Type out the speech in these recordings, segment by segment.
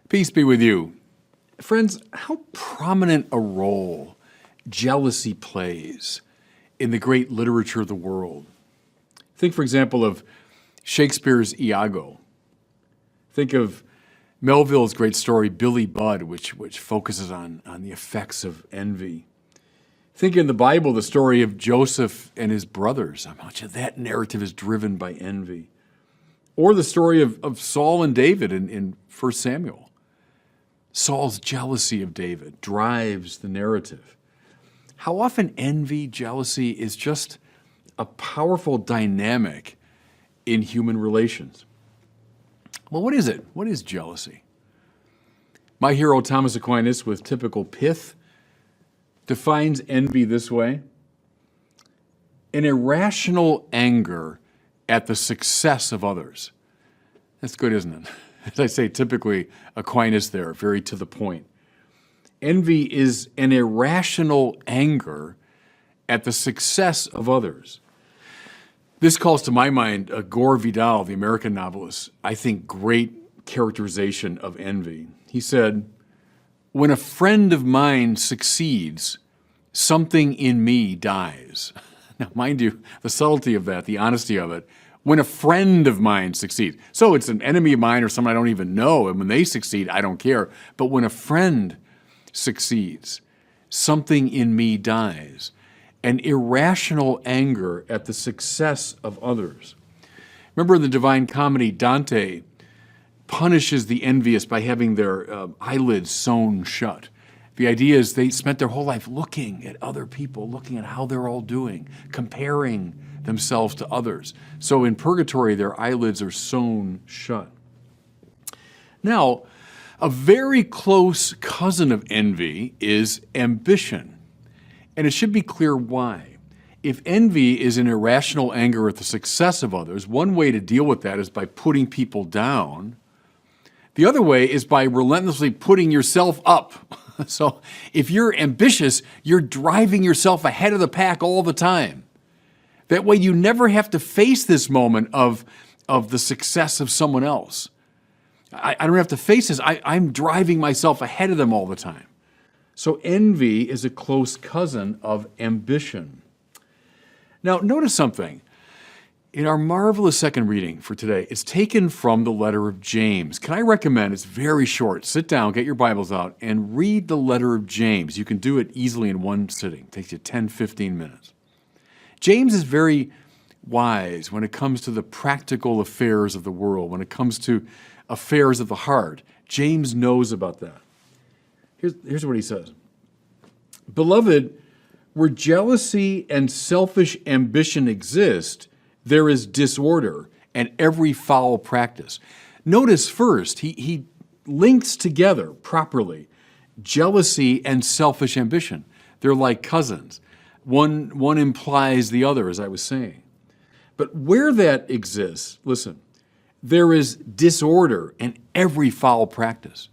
Peace be with you. Friends, how prominent a role jealousy plays in the great literature of the world. Think, for example, of Shakespeare's Iago. Think of Melville's great story, Billy Budd, which focuses on the effects of envy. Think in the Bible, the story of Joseph and his brothers. How much of that narrative is driven by envy. Or the story of Saul and David in 1 Samuel. Saul's jealousy of David drives the narrative. How often envy, jealousy is just a powerful dynamic in human relations. Well, what is it? What is jealousy? My hero, Thomas Aquinas, with typical pith, defines envy this way: an irrational anger at the success of others. That's good, isn't it? As I say, typically Aquinas there, very to the point. Envy is an irrational anger at the success of others. This calls to my mind Gore Vidal, the American novelist, I think great characterization of envy. He said, "When a friend of mine succeeds, something in me dies." Now, mind you, the subtlety of that, the honesty of it, when a friend of mine succeeds. So it's an enemy of mine or someone I don't even know, and when they succeed, I don't care. But when a friend succeeds, something in me dies. An irrational anger at the success of others. Remember in the Divine Comedy, Dante punishes the envious by having their eyelids sewn shut. The idea is they spent their whole life looking at other people, looking at how they're all doing, comparing themselves to others. So in purgatory, their eyelids are sewn shut. Now, a very close cousin of envy is ambition. And it should be clear why. If envy is an irrational anger at the success of others, one way to deal with that is by putting people down. The other way is by relentlessly putting yourself up. So if you're ambitious, you're driving yourself ahead of the pack all the time. That way you never have to face this moment of the success of someone else. I don't have to face this. I'm driving myself ahead of them all the time. So envy is a close cousin of ambition. Now, notice something. In our marvelous second reading for today, it's taken from the letter of James. Can I recommend, it's very short. Sit down, get your Bibles out, and read the letter of James. You can do it easily in one sitting. It takes you 10, 15 minutes. James is very wise when it comes to the practical affairs of the world, when it comes to affairs of the heart. James knows about that. Here's what he says. "Beloved, where jealousy and selfish ambition exist, there is disorder and every foul practice." Notice first, he links together properly jealousy and selfish ambition. They're like cousins. One implies the other, as I was saying. But where that exists, listen, there is disorder and every foul practice.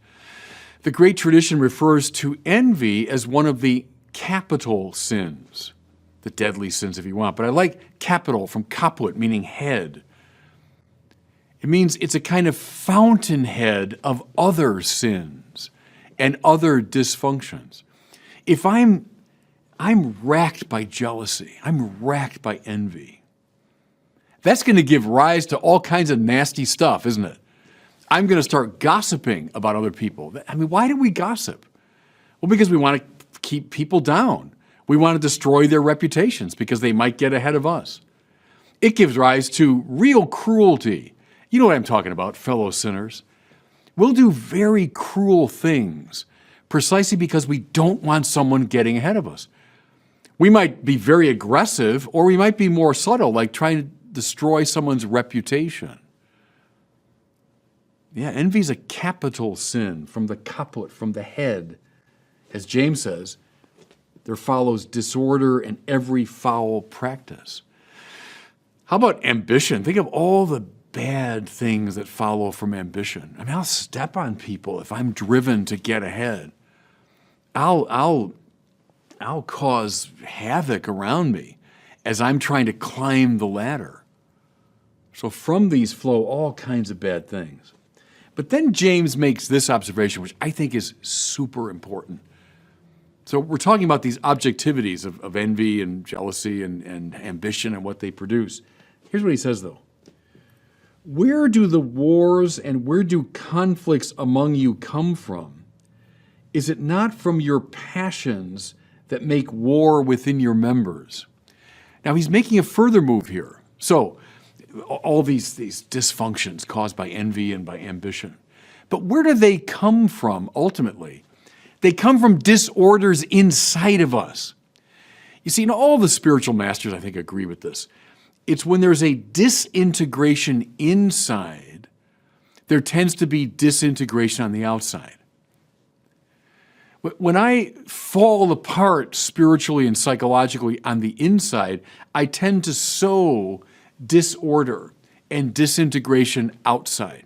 The great tradition refers to envy as one of the capital sins, the deadly sins if you want, but I like capital from caput, meaning head. It means it's a kind of fountainhead of other sins and other dysfunctions. If I'm racked by jealousy, I'm racked by envy, that's going to give rise to all kinds of nasty stuff, isn't it? I'm going to start gossiping about other people. I mean, why do we gossip? Well, because we want to keep people down. We want to destroy their reputations because they might get ahead of us. It gives rise to real cruelty. You know what I'm talking about, fellow sinners. We'll do very cruel things precisely because we don't want someone getting ahead of us. We might be very aggressive, or we might be more subtle, like trying to destroy someone's reputation. Yeah, envy is a capital sin from the caput, from the head. As James says, there follows disorder and every foul practice. How about ambition? Think of all the bad things that follow from ambition. I mean, I'll step on people if I'm driven to get ahead. I'll cause havoc around me as I'm trying to climb the ladder. So from these flow all kinds of bad things. But then James makes this observation, which I think is super important. So we're talking about these objectivities of envy and jealousy and ambition and what they produce. Here's what he says, though. Where do the wars and where do conflicts among you come from? Is it not from your passions that make war within your members? Now he's making a further move here. So all these dysfunctions caused by envy and by ambition. But where do they come from ultimately? They come from disorders inside of us. You see, all the spiritual masters, I think, agree with this. It's when there's a disintegration inside, there tends to be disintegration on the outside. When I fall apart spiritually and psychologically on the inside, I tend to sow disorder and disintegration outside.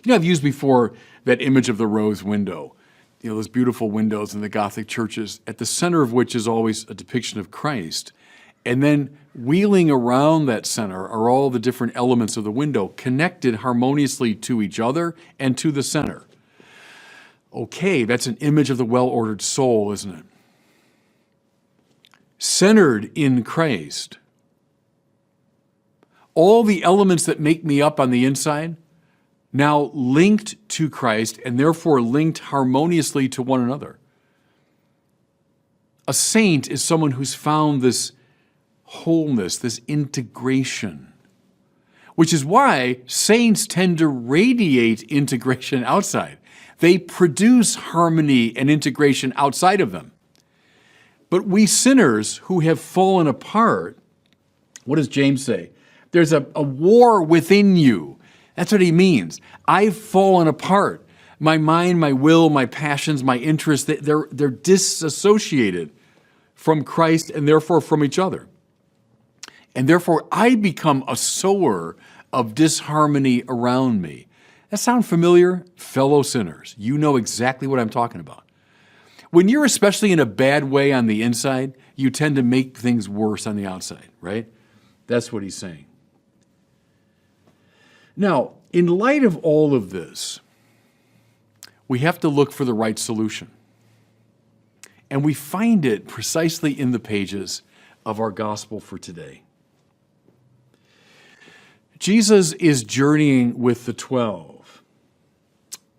I've used before that image of the rose window. Those beautiful windows in the Gothic churches, at the center of which is always a depiction of Christ. And then wheeling around that center are all the different elements of the window connected harmoniously to each other and to the center. Okay, that's an image of the well-ordered soul, isn't it? Centered in Christ. All the elements that make me up on the inside, now linked to Christ and therefore linked harmoniously to one another. A saint is someone who's found this wholeness, this integration, which is why saints tend to radiate integration outside. They produce harmony and integration outside of them. But we sinners who have fallen apart, what does James say? There's a war within you. That's what he means. I've fallen apart. My mind, my will, my passions, my interests, they're disassociated from Christ and therefore from each other. And therefore, I become a sower of disharmony around me. That sound familiar? Fellow sinners, you know exactly what I'm talking about. When you're especially in a bad way on the inside, you tend to make things worse on the outside, right? That's what he's saying. Now, in light of all of this, we have to look for the right solution. And we find it precisely in the pages of our gospel for today. Jesus is journeying with the 12,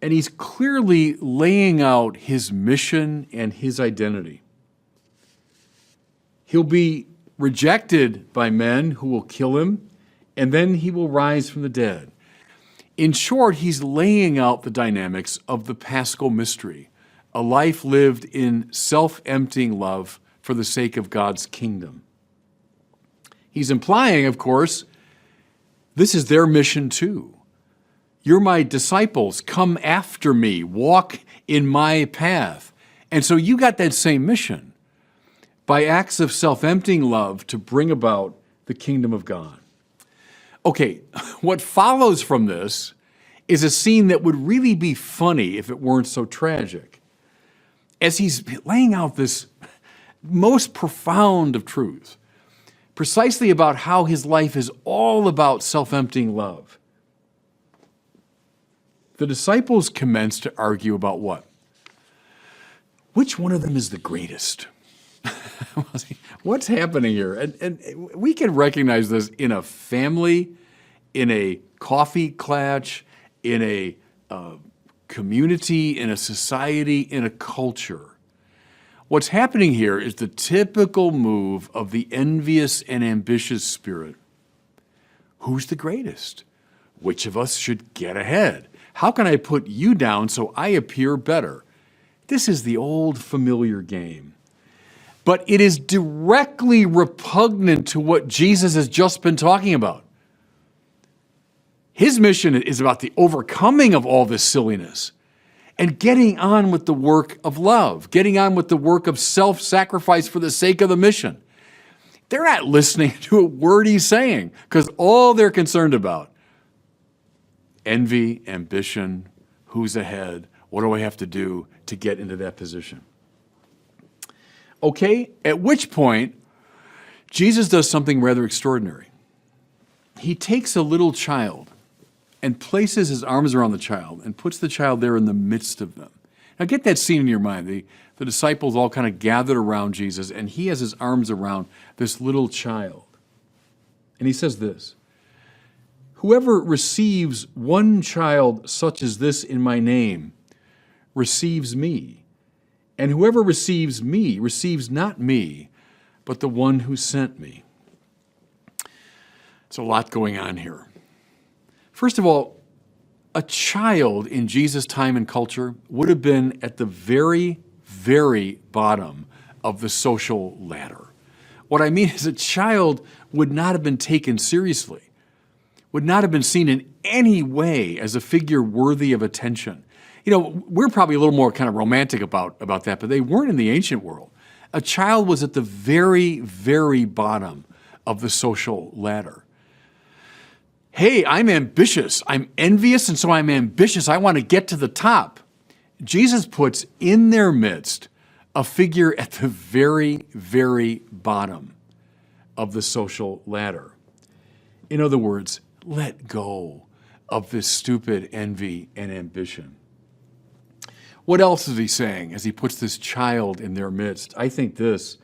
and he's clearly laying out his mission and his identity. He'll be rejected by men who will kill him, and then he will rise from the dead. In short, he's laying out the dynamics of the Paschal mystery, a life lived in self-emptying love for the sake of God's kingdom. He's implying, of course, this is their mission too. You're my disciples. Come after me. Walk in my path. And so you got that same mission by acts of self-emptying love to bring about the kingdom of God. Okay, what follows from this is a scene that would really be funny if it weren't so tragic. As he's laying out this most profound of truths, precisely about how his life is all about self-emptying love, the disciples commence to argue about what? Which one of them is the greatest? What's happening here? And we can recognize this in a family, in a coffee klatch, in a community, in a society, in a culture. What's happening here is the typical move of the envious and ambitious spirit. Who's the greatest? Which of us should get ahead? How can I put you down so I appear better? This is the old familiar game. But it is directly repugnant to what Jesus has just been talking about. His mission is about the overcoming of all this silliness and getting on with the work of love, getting on with the work of self-sacrifice for the sake of the mission. They're not listening to a word he's saying because all they're concerned about, envy, ambition, who's ahead, what do I have to do to get into that position? Okay, at which point, Jesus does something rather extraordinary. He takes a little child and places his arms around the child and puts the child there in the midst of them. Now get that scene in your mind. The disciples all kind of gathered around Jesus, and he has his arms around this little child. And he says this, "Whoever receives one child such as this in my name receives me. And whoever receives me receives not me, but the one who sent me." There's a lot going on here. First of all, a child in Jesus' time and culture would have been at the very, very bottom of the social ladder. What I mean is a child would not have been taken seriously, would not have been seen in any way as a figure worthy of attention. You know, we're probably a little more kind of romantic about that, but they weren't in the ancient world. A child was at the very, very bottom of the social ladder. Hey, I'm ambitious. I'm envious, and so I'm ambitious. I want to get to the top. Jesus puts in their midst a figure at the very, very bottom of the social ladder. In other words, let go of this stupid envy and ambition. What else is he saying as he puts this child in their midst? I think this: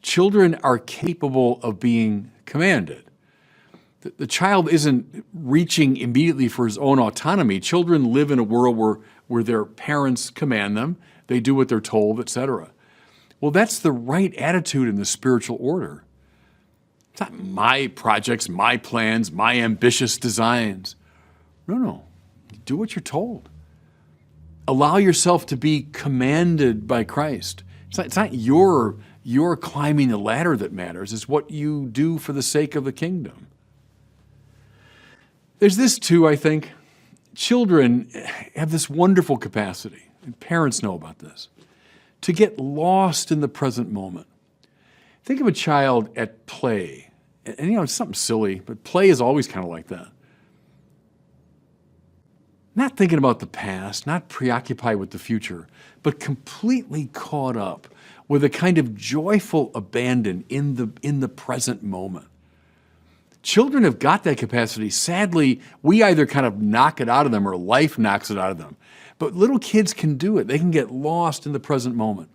children are capable of being commanded. The child isn't reaching immediately for his own autonomy. Children live in a world where their parents command them, they do what they're told, etc. Well, that's the right attitude in the spiritual order. It's not my projects, my plans, my ambitious designs. No. Do what you're told. Allow yourself to be commanded by Christ. It's not your climbing the ladder that matters. It's what you do for the sake of the kingdom. There's this too, I think. Children have this wonderful capacity, and parents know about this, to get lost in the present moment. Think of a child at play. And you know, it's something silly, but play is always kind of like that. Not thinking about the past, not preoccupied with the future, but completely caught up with a kind of joyful abandon in the present moment. Children have got that capacity. Sadly, we either kind of knock it out of them or life knocks it out of them. But little kids can do it. They can get lost in the present moment.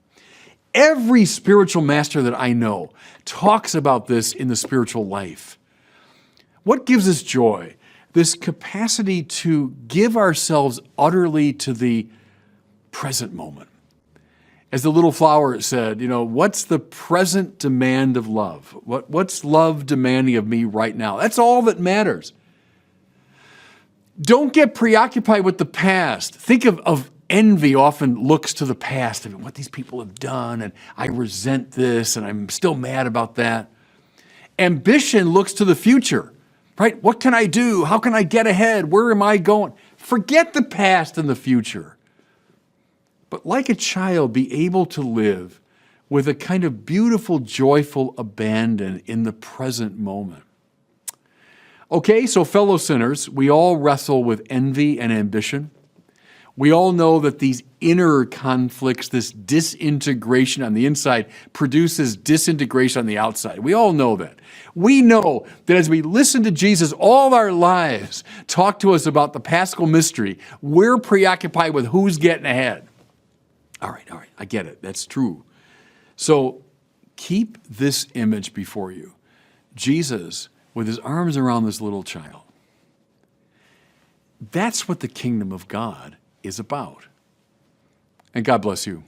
Every spiritual master that I know talks about this in the spiritual life. What gives us joy? This capacity to give ourselves utterly to the present moment. As the little flower said, you know, what's the present demand of love? What's love demanding of me right now? That's all that matters. Don't get preoccupied with the past. Think of envy often looks to the past and what these people have done, and I resent this, and I'm still mad about that. Ambition looks to the future, right? What can I do? How can I get ahead? Where am I going? Forget the past and the future. But like a child, be able to live with a kind of beautiful, joyful abandon in the present moment. Okay, so fellow sinners, we all wrestle with envy and ambition. We all know that these inner conflicts, this disintegration on the inside produces disintegration on the outside. We all know that. We know that as we listen to Jesus all our lives talk to us about the Paschal mystery, we're preoccupied with who's getting ahead. All right, I get it. That's true. So keep this image before you. Jesus with his arms around this little child. That's what the kingdom of God is about. And God bless you.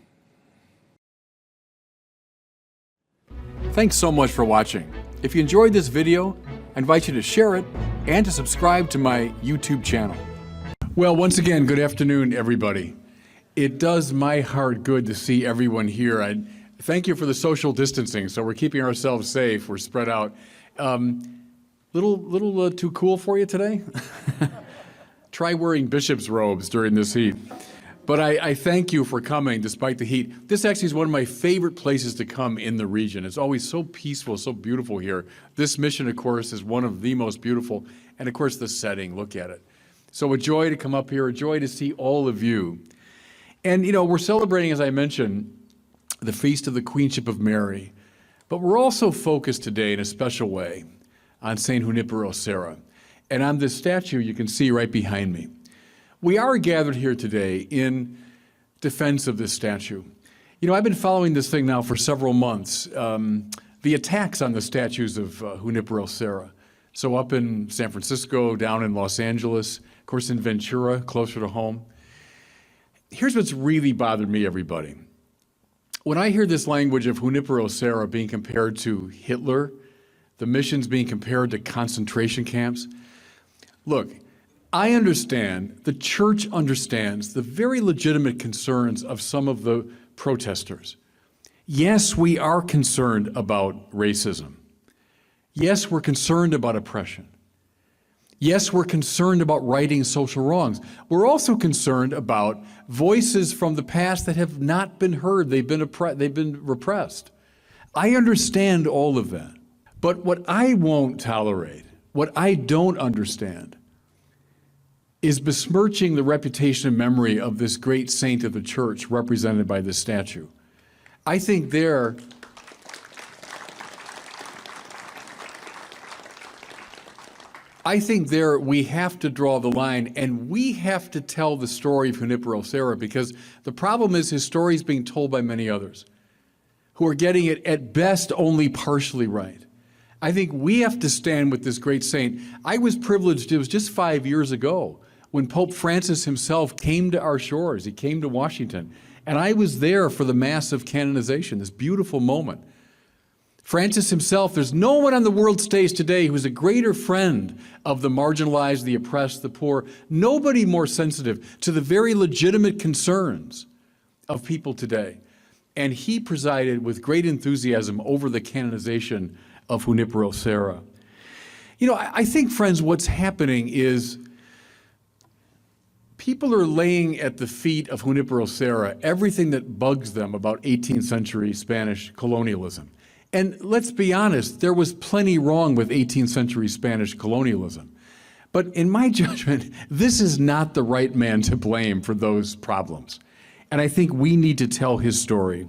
Thanks so much for watching. If you enjoyed this video, I invite you to share it and to subscribe to my YouTube channel. Well, once again, good afternoon, everybody. It does my heart good to see everyone here. I thank you for the social distancing, so we're keeping ourselves safe. We're spread out. Little too cool for you today? Try wearing bishop's robes during this heat. But I thank you for coming despite the heat. This actually is one of my favorite places to come in the region. It's always so peaceful, so beautiful here. This mission, of course, is one of the most beautiful. And of course, the setting, look at it. So a joy to come up here, a joy to see all of you. And, you know, we're celebrating, as I mentioned, the Feast of the Queenship of Mary. But we're also focused today in a special way on St. Junipero Serra. And on this statue, you can see right behind me. We are gathered here today in defense of this statue. You know, I've been following this thing now for several months, the attacks on the statues of Junipero Serra. So up in San Francisco, down in Los Angeles, of course in Ventura, closer to home. Here's what's really bothered me, everybody. When I hear this language of Junipero Serra being compared to Hitler, the missions being compared to concentration camps, look, I understand, the church understands the very legitimate concerns of some of the protesters. Yes, we are concerned about racism. Yes, we're concerned about oppression. Yes, we're concerned about righting social wrongs. We're also concerned about voices from the past that have not been heard. They've been repressed. I understand all of that. But what I won't tolerate, what I don't understand, is besmirching the reputation and memory of this great saint of the church represented by this statue. I think there we have to draw the line, and we have to tell the story of Junipero Serra, because the problem is his story is being told by many others who are getting it at best only partially right. I think we have to stand with this great saint. I was privileged, it was just 5 years ago, when Pope Francis himself came to our shores. He came to Washington, and I was there for the Mass of canonization, this beautiful moment. Francis himself, there's no one on the world stage today who's a greater friend of the marginalized, the oppressed, the poor, nobody more sensitive to the very legitimate concerns of people today. And he presided with great enthusiasm over the canonization of Junipero Serra. You know, I think, friends, what's happening is people are laying at the feet of Junipero Serra everything that bugs them about 18th century Spanish colonialism. And let's be honest, there was plenty wrong with 18th century Spanish colonialism. But in my judgment, this is not the right man to blame for those problems. And I think we need to tell his story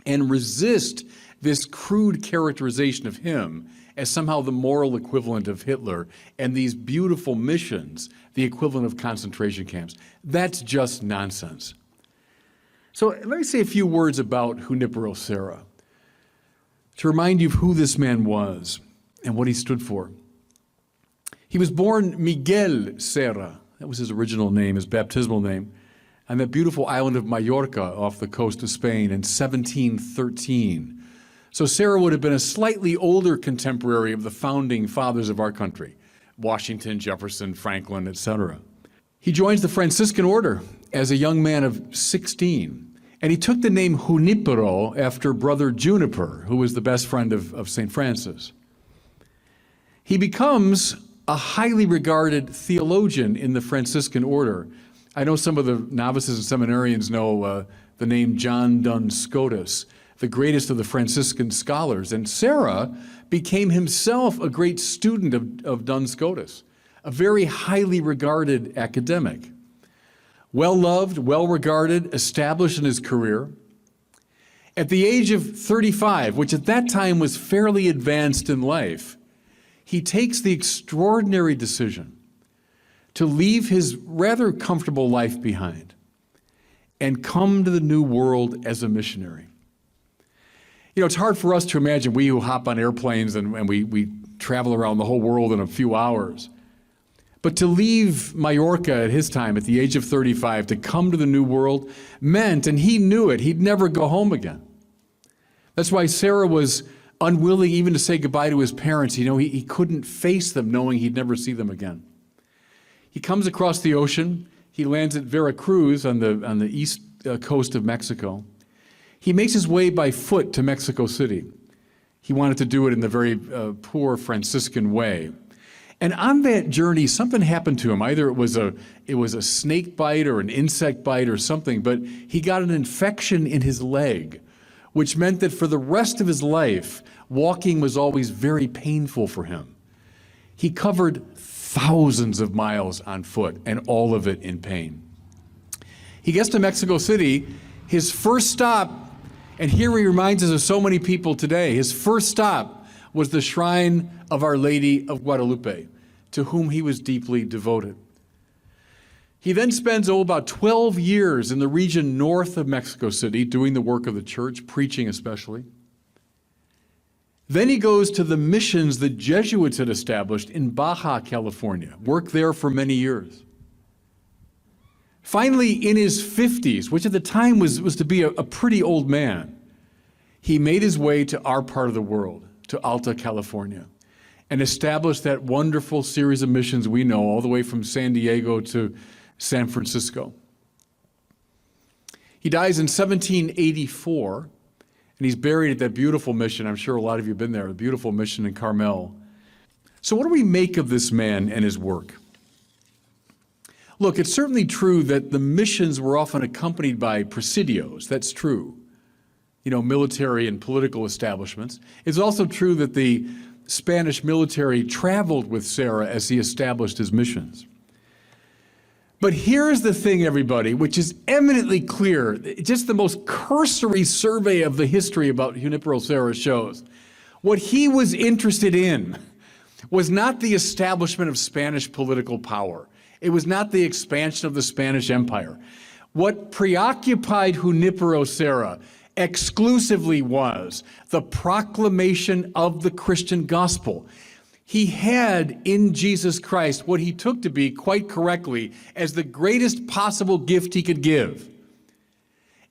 and resist this crude characterization of him as somehow the moral equivalent of Hitler and these beautiful missions, the equivalent of concentration camps. That's just nonsense. So let me say a few words about Junipero Serra, to remind you of who this man was and what he stood for. He was born Miguel Serra, that was his original name, his baptismal name, on that beautiful island of Mallorca off the coast of Spain in 1713. So Serra would have been a slightly older contemporary of the founding fathers of our country, Washington, Jefferson, Franklin, etc. He joins the Franciscan order as a young man of 16. And he took the name Junipero after Brother Juniper, who was the best friend of St. Francis. He becomes a highly regarded theologian in the Franciscan order. I know some of the novices and seminarians know the name John Duns Scotus, the greatest of the Franciscan scholars. And Serra became himself a great student of Duns Scotus, a very highly regarded academic. Well-loved, well-regarded, established in his career. At the age of 35, which at that time was fairly advanced in life, he takes the extraordinary decision to leave his rather comfortable life behind and come to the New World as a missionary. You know, it's hard for us to imagine, we who hop on airplanes and we travel around the whole world in a few hours. But to leave Mallorca at his time, at the age of 35, to come to the New World meant, and he knew it, he'd never go home again. That's why Serra was unwilling even to say goodbye to his parents. You know, he couldn't face them knowing he'd never see them again. He comes across the ocean. He lands at Veracruz on the east coast of Mexico. He makes his way by foot to Mexico City. He wanted to do it in the very poor Franciscan way. And on that journey, something happened to him. Either it was a snake bite or an insect bite or something, but he got an infection in his leg, which meant that for the rest of his life, walking was always very painful for him. He covered thousands of miles on foot, and all of it in pain. He gets to Mexico City, his first stop, and here he reminds us of so many people today, his first stop was the shrine of Our Lady of Guadalupe, to whom he was deeply devoted. He then spends about 12 years in the region north of Mexico City doing the work of the church, preaching especially. Then he goes to the missions the Jesuits had established in Baja California, worked there for many years. Finally, in his 50s, which at the time was to be a pretty old man, he made his way to our part of the world, to Alta California, and established that wonderful series of missions we know, all the way from San Diego to San Francisco. He dies in 1784, and he's buried at that beautiful mission. I'm sure a lot of you have been there, the beautiful mission in Carmel. So what do we make of this man and his work? Look, it's certainly true that the missions were often accompanied by presidios. That's true. Military and political establishments. It's also true that the Spanish military traveled with Serra as he established his missions. But here's the thing, everybody, which is eminently clear. Just the most cursory survey of the history about Junipero Serra shows. What he was interested in was not the establishment of Spanish political power. It was not the expansion of the Spanish Empire. What preoccupied Junipero Serra exclusively was the proclamation of the Christian gospel. He had in Jesus Christ what he took to be, quite correctly, as the greatest possible gift he could give.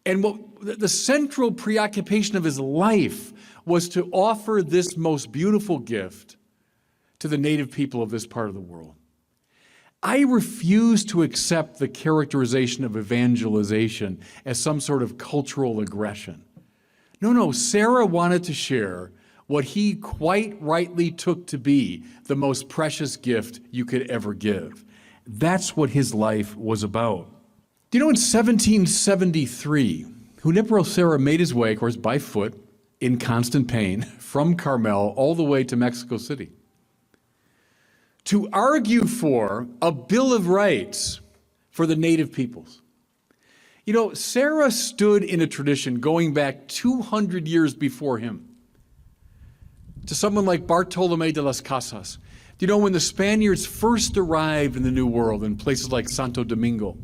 And the central preoccupation of his life was to offer this most beautiful gift to the native people of this part of the world. I refuse to accept the characterization of evangelization as some sort of cultural aggression. No, Serra wanted to share what he quite rightly took to be the most precious gift you could ever give. That's what his life was about. Do you know, in 1773, Junipero Serra made his way, of course, by foot, in constant pain, from Carmel all the way to Mexico City, to argue for a Bill of Rights for the native peoples. Serra stood in a tradition going back 200 years before him, to someone like Bartolomé de las Casas. When the Spaniards first arrived in the New World in places like Santo Domingo,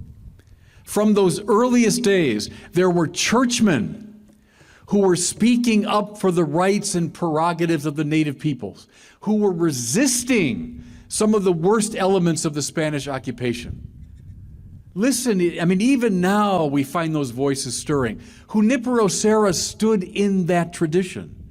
from those earliest days, there were churchmen who were speaking up for the rights and prerogatives of the native peoples, who were resisting some of the worst elements of the Spanish occupation. Listen, even now we find those voices stirring. Junipero Serra stood in that tradition.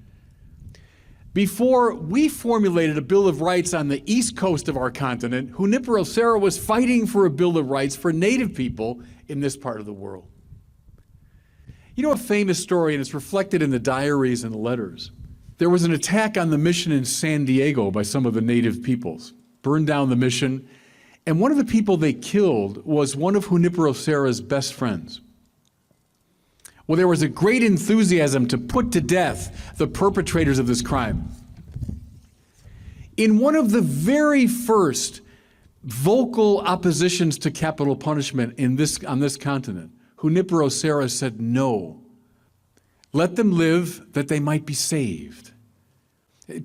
Before we formulated a Bill of Rights on the east coast of our continent, Junipero Serra was fighting for a Bill of Rights for native people in this part of the world. A famous story, and it's reflected in the diaries and the letters. There was an attack on the mission in San Diego by some of the native peoples, burned down the mission, and one of the people they killed was one of Junipero Serra's best friends. Well, there was a great enthusiasm to put to death the perpetrators of this crime. In one of the very first vocal oppositions to capital punishment on this continent, Junipero Serra said no. Let them live that they might be saved.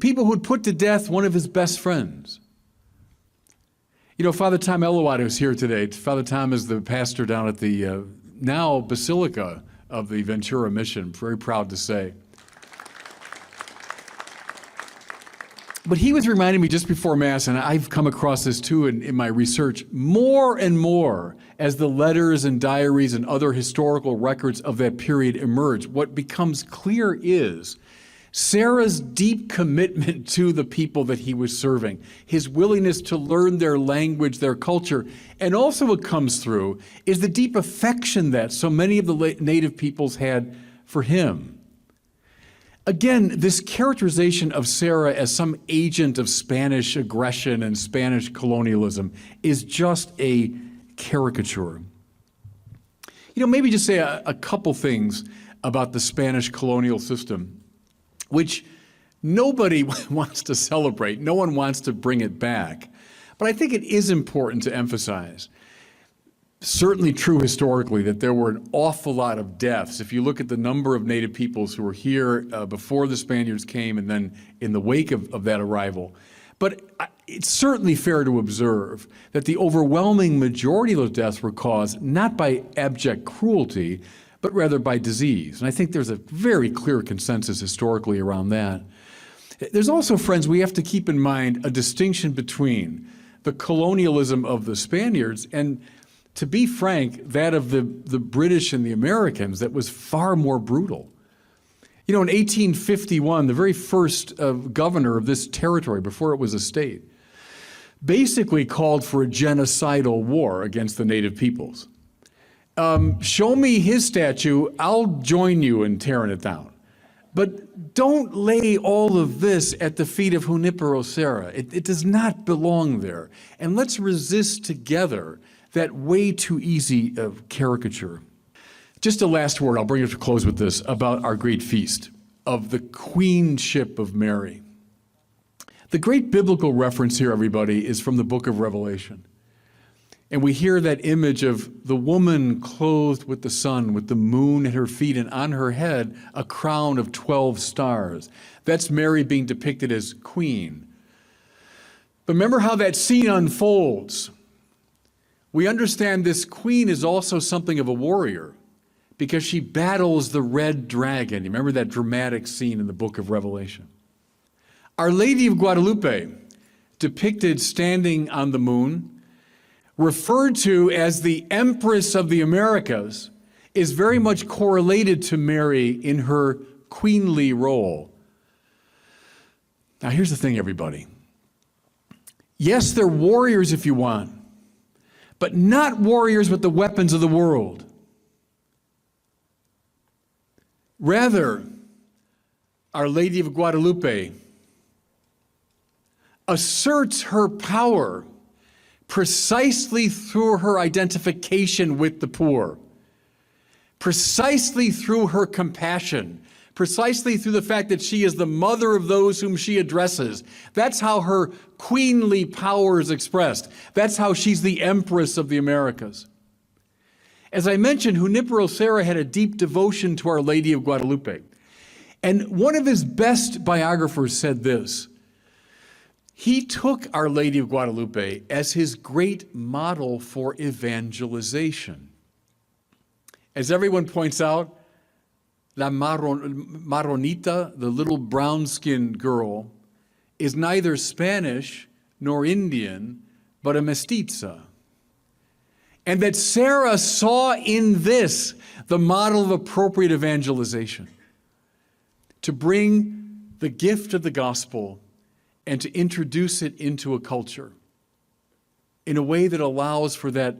People who had put to death one of his best friends. Father Tom Elowat is here today. Father Tom is the pastor down at the now Basilica of the Ventura Mission, very proud to say. But he was reminding me just before Mass, and I've come across this too in my research, more and more as the letters and diaries and other historical records of that period emerge, what becomes clear is Serra's deep commitment to the people that he was serving, his willingness to learn their language, their culture, and also what comes through is the deep affection that so many of the native peoples had for him. Again, this characterization of Serra as some agent of Spanish aggression and Spanish colonialism is just a caricature. Maybe just say a couple things about the Spanish colonial system, which nobody wants to celebrate. No one wants to bring it back. But I think it is important to emphasize, certainly true historically, that there were an awful lot of deaths. If you look at the number of native peoples who were here before the Spaniards came and then in the wake of that arrival. But it's certainly fair to observe that the overwhelming majority of those deaths were caused not by abject cruelty, but rather by disease. And I think there's a very clear consensus historically around that. There's also, friends, we have to keep in mind a distinction between the colonialism of the Spaniards and, to be frank, that of the British and the Americans that was far more brutal. You know, in 1851, the very first governor of this territory, before it was a state, basically called for a genocidal war against the native peoples. Show me his statue, I'll join you in tearing it down. But don't lay all of this at the feet of Junipero Serra. It does not belong there. And let's resist together that way too easy caricature. Just a last word, I'll bring it to close with this, about our great feast of the Queenship of Mary. The great biblical reference here, everybody, is from the book of Revelation. And we hear that image of the woman clothed with the sun, with the moon at her feet, and on her head a crown of 12 stars. That's Mary being depicted as queen. But remember how that scene unfolds. We understand this queen is also something of a warrior, because she battles the red dragon. You remember that dramatic scene in the book of Revelation? Our Lady of Guadalupe, depicted standing on the moon, referred to as the Empress of the Americas, is very much correlated to Mary in her queenly role. Now here's the thing, everybody. Yes, they're warriors if you want, but not warriors with the weapons of the world. Rather, Our Lady of Guadalupe asserts her power precisely through her identification with the poor, precisely through her compassion, precisely through the fact that she is the mother of those whom she addresses. That's how her queenly power is expressed. That's how she's the Empress of the Americas. As I mentioned, Junipero Serra had a deep devotion to Our Lady of Guadalupe. And one of his best biographers said this: he took Our Lady of Guadalupe as his great model for evangelization. As everyone points out, La Marronita, the little brown-skinned girl, is neither Spanish nor Indian, but a mestiza. And that Sarah saw in this the model of appropriate evangelization, to bring the gift of the gospel and to introduce it into a culture in a way that allows for that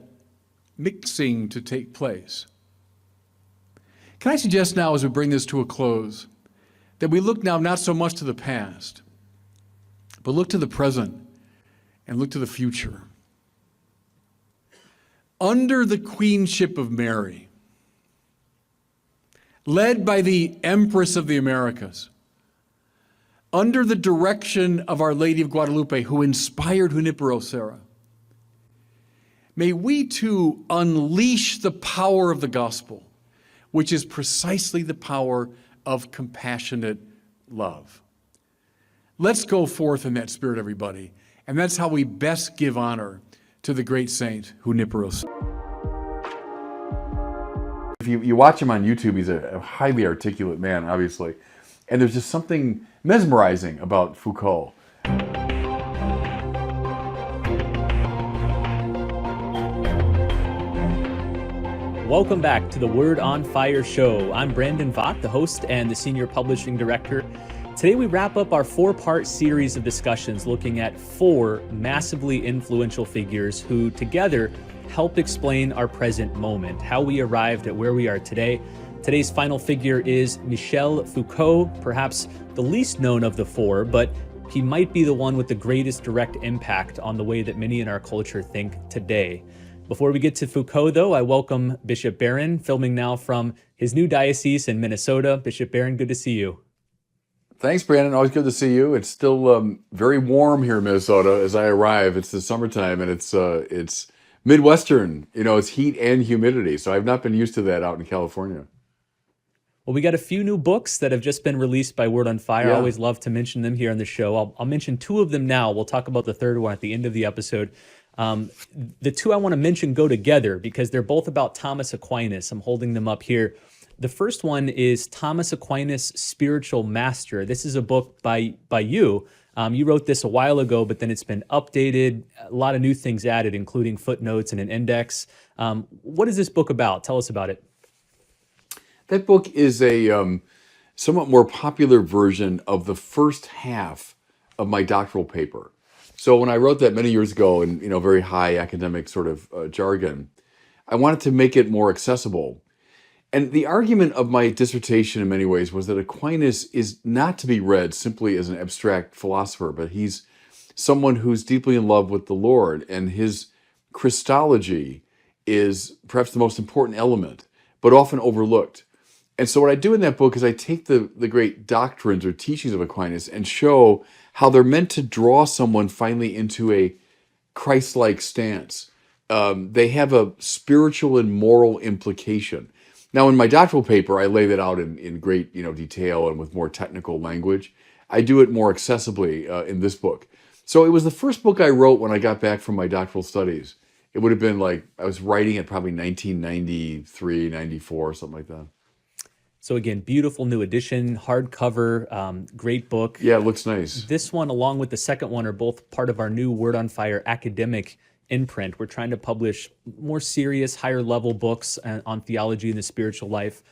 mixing to take place. Can I suggest now, as we bring this to a close, that we look now not so much to the past, but look to the present and look to the future. Under the queenship of Mary, led by the Empress of the Americas, under the direction of Our Lady of Guadalupe, who inspired Junipero Serra, may we too unleash the power of the gospel, which is precisely the power of compassionate love. Let's go forth in that spirit, everybody, and that's how we best give honor to the great saint Junipero Serra. If you watch him on YouTube, he's a highly articulate man, obviously, and there's just something mesmerizing about Foucault. Welcome back to the Word on Fire show. I'm Brandon Vaught, the host and the senior publishing director. Today we wrap up our 4-part series of discussions looking at 4 massively influential figures who together helped explain our present moment, how we arrived at where we are today. Today's final figure is Michel Foucault, perhaps the least known of the 4, but he might be the one with the greatest direct impact on the way that many in our culture think today. Before we get to Foucault, though, I welcome Bishop Barron, filming now from his new diocese in Minnesota. Bishop Barron, good to see you. Thanks, Brandon. Always good to see you. It's still very warm here in Minnesota as I arrive. It's the summertime, and it's Midwestern. You know, it's heat and humidity, so I've not been used to that out in California. Well, we got a few new books that have just been released by Word on Fire. I Yeah. always love to mention them here on the show. I'll mention two of them now. We'll talk about the third one at the end of the episode. Um, the two I want to mention go together because they're both about Thomas Aquinas. I'm holding them up here. The first one is Thomas Aquinas, Spiritual Master. This is a book by you. You wrote this a while ago, but then it's been updated, a lot of new things added, including footnotes and an index. What is this book about? Tell us about it. That book is a somewhat more popular version of the first half of my doctoral paper. So when I wrote that many years ago in very high academic sort of jargon, I wanted to make it more accessible. And the argument of my dissertation in many ways was that Aquinas is not to be read simply as an abstract philosopher, but he's someone who's deeply in love with the Lord, and his Christology is perhaps the most important element, but often overlooked. And so what I do in that book is I take the great doctrines or teachings of Aquinas and show how they're meant to draw someone finally into a Christ-like stance. They have a spiritual and moral implication. Now, in my doctoral paper, I lay that out in great detail and with more technical language. I do it more accessibly in this book. So it was the first book I wrote when I got back from my doctoral studies. It would have been like, I was writing it probably 1993, 94, something like that. So again, beautiful new edition, hardcover, great book. Yeah, it looks nice. This one, along with the second one, are both part of our new Word on Fire academic imprint. We're trying to publish more serious, higher level books on theology and the spiritual life.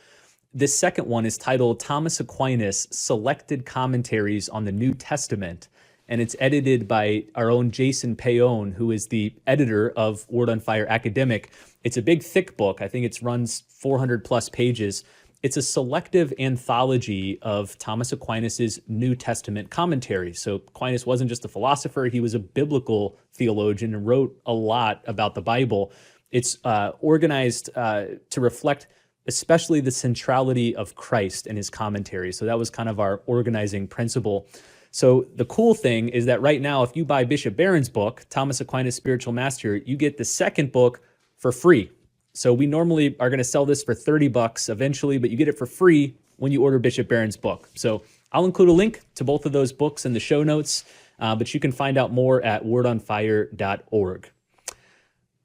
This second one is titled Thomas Aquinas, Selected Commentaries on the New Testament. And it's edited by our own Jason Payon, who is the editor of Word on Fire Academic. It's a big, thick book. I think it runs 400 plus pages. It's a selective anthology of Thomas Aquinas' New Testament commentary. So Aquinas wasn't just a philosopher, he was a biblical theologian and wrote a lot about the Bible. It's organized to reflect especially the centrality of Christ in his commentary. So that was kind of our organizing principle. So the cool thing is that right now, if you buy Bishop Barron's book, Thomas Aquinas, Spiritual Master, you get the second book for free. So we normally are going to sell this for $30 eventually, but you get it for free when you order Bishop Barron's book. So I'll include a link to both of those books in the show notes, but you can find out more at wordonfire.org.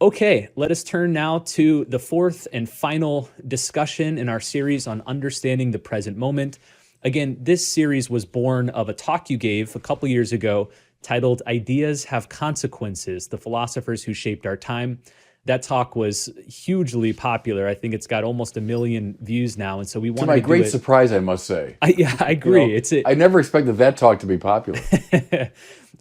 Okay, let us turn now to the fourth and final discussion in our series on understanding the present moment. Again, this series was born of a talk you gave a couple years ago titled Ideas Have Consequences, the Philosophers Who Shaped Our Time. That talk was hugely popular. I think it's got almost 1 million views now, and so we wanted to my great surprise, I must say. Yeah, I agree. I never expected that talk to be popular.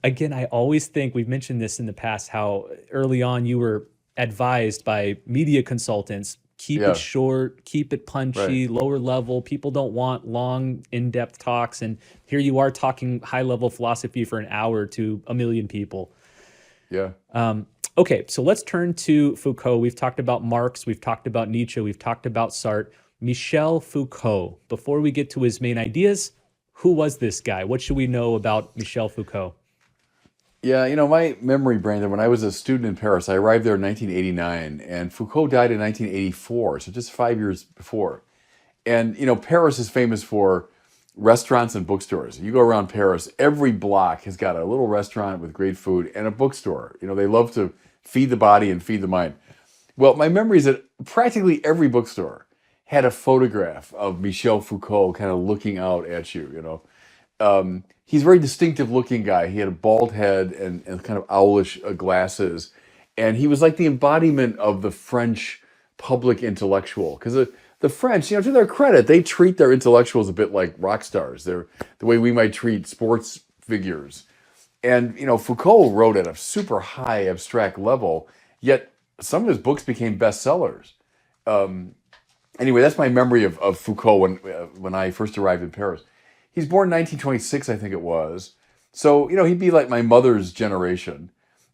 Again, I always think, we've mentioned this in the past, how early on you were advised by media consultants, keep it short, keep it punchy, lower level. People don't want long, in-depth talks, and here you are talking high-level philosophy for an hour to 1 million people. Yeah. Okay, so let's turn to Foucault. We've talked about Marx, we've talked about Nietzsche, we've talked about Sartre. Michel Foucault. Before we get to his main ideas, who was this guy? What should we know about Michel Foucault? Yeah, my memory, Brandon, when I was a student in Paris, I arrived there in 1989, and Foucault died in 1984, so just 5 years before. And, Paris is famous for restaurants and bookstores. You go around Paris, every block has got a little restaurant with great food and a bookstore. They love to feed the body and feed the mind. Well, my memory is that practically every bookstore had a photograph of Michel Foucault kind of looking out at you, He's a very distinctive looking guy. He had a bald head and kind of owlish glasses. And he was like the embodiment of the French public intellectual. Because the French, to their credit, they treat their intellectuals a bit like rock stars. They're the way we might treat sports figures. And, Foucault wrote at a super high abstract level, yet some of his books became bestsellers. Anyway, that's my memory of Foucault when I first arrived in Paris. He's born in 1926, I think it was. So, he'd be like my mother's generation.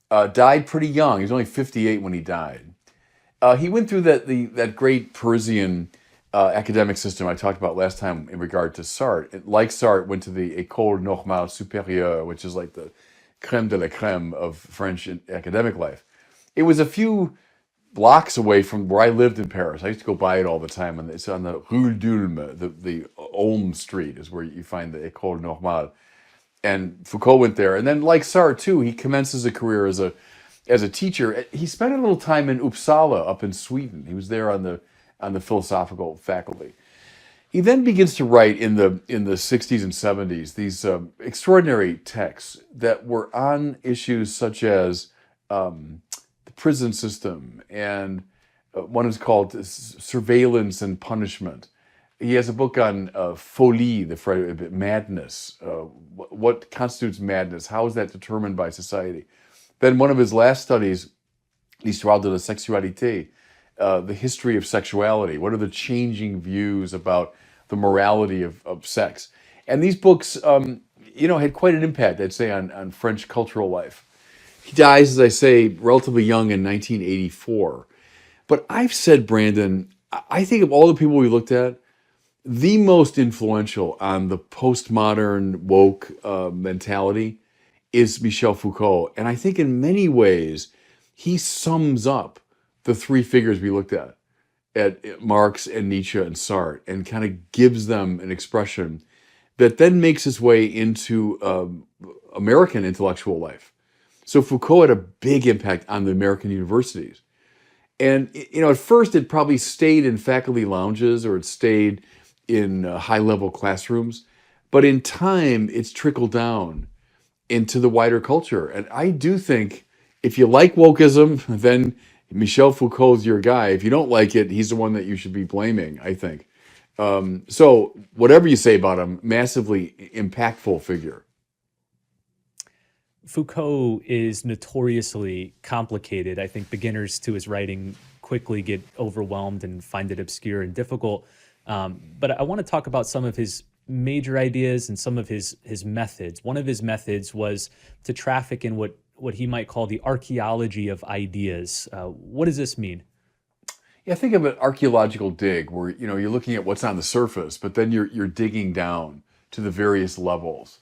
Died pretty young. He was only 58 when he died. He went through that great Parisian academic system I talked about last time in regard to Sartre. Like Sartre, went to the École Normale Supérieure, which is like the crème de la crème of French academic life. It was a few blocks away from where I lived in Paris. I used to go by it all the time, and it's on the Rue d'Ulm, the Ulm Street is where you find the École Normale. And Foucault went there, and then like Sartre too, he commences a career as a teacher. He spent a little time in Uppsala, up in Sweden. He was there on the philosophical faculty. He then begins to write in the 60s and 70s these extraordinary texts that were on issues such as the prison system, and one is called Surveillance and Punishment. He has a book on folie, madness. What constitutes madness? How is that determined by society? Then one of his last studies, L'histoire de la sexualité, the history of sexuality. What are the changing views about the morality of sex? And these books, had quite an impact, I'd say, on French cultural life. He dies, as I say, relatively young in 1984. But I've said, Brandon, I think of all the people we looked at, the most influential on the postmodern woke mentality is Michel Foucault. And I think in many ways, he sums up the three figures we looked at Marx and Nietzsche and Sartre, and kind of gives them an expression that then makes its way into American intellectual life. So Foucault had a big impact on the American universities. And, at first it probably stayed in faculty lounges, or it stayed in high-level classrooms. But in time, it's trickled down into the wider culture. And I do think if you like wokeism, then Michel Foucault's your guy. If you don't like it, he's the one that you should be blaming, I think. So whatever you say about him, massively impactful figure. Foucault is notoriously complicated. I think beginners to his writing quickly get overwhelmed and find it obscure and difficult. But I want to talk about some of his major ideas and some of his methods. One of his methods was to traffic in what he might call the archaeology of ideas. What does this mean? Yeah, think of an archaeological dig where you're looking at what's on the surface, but then you're digging down to the various levels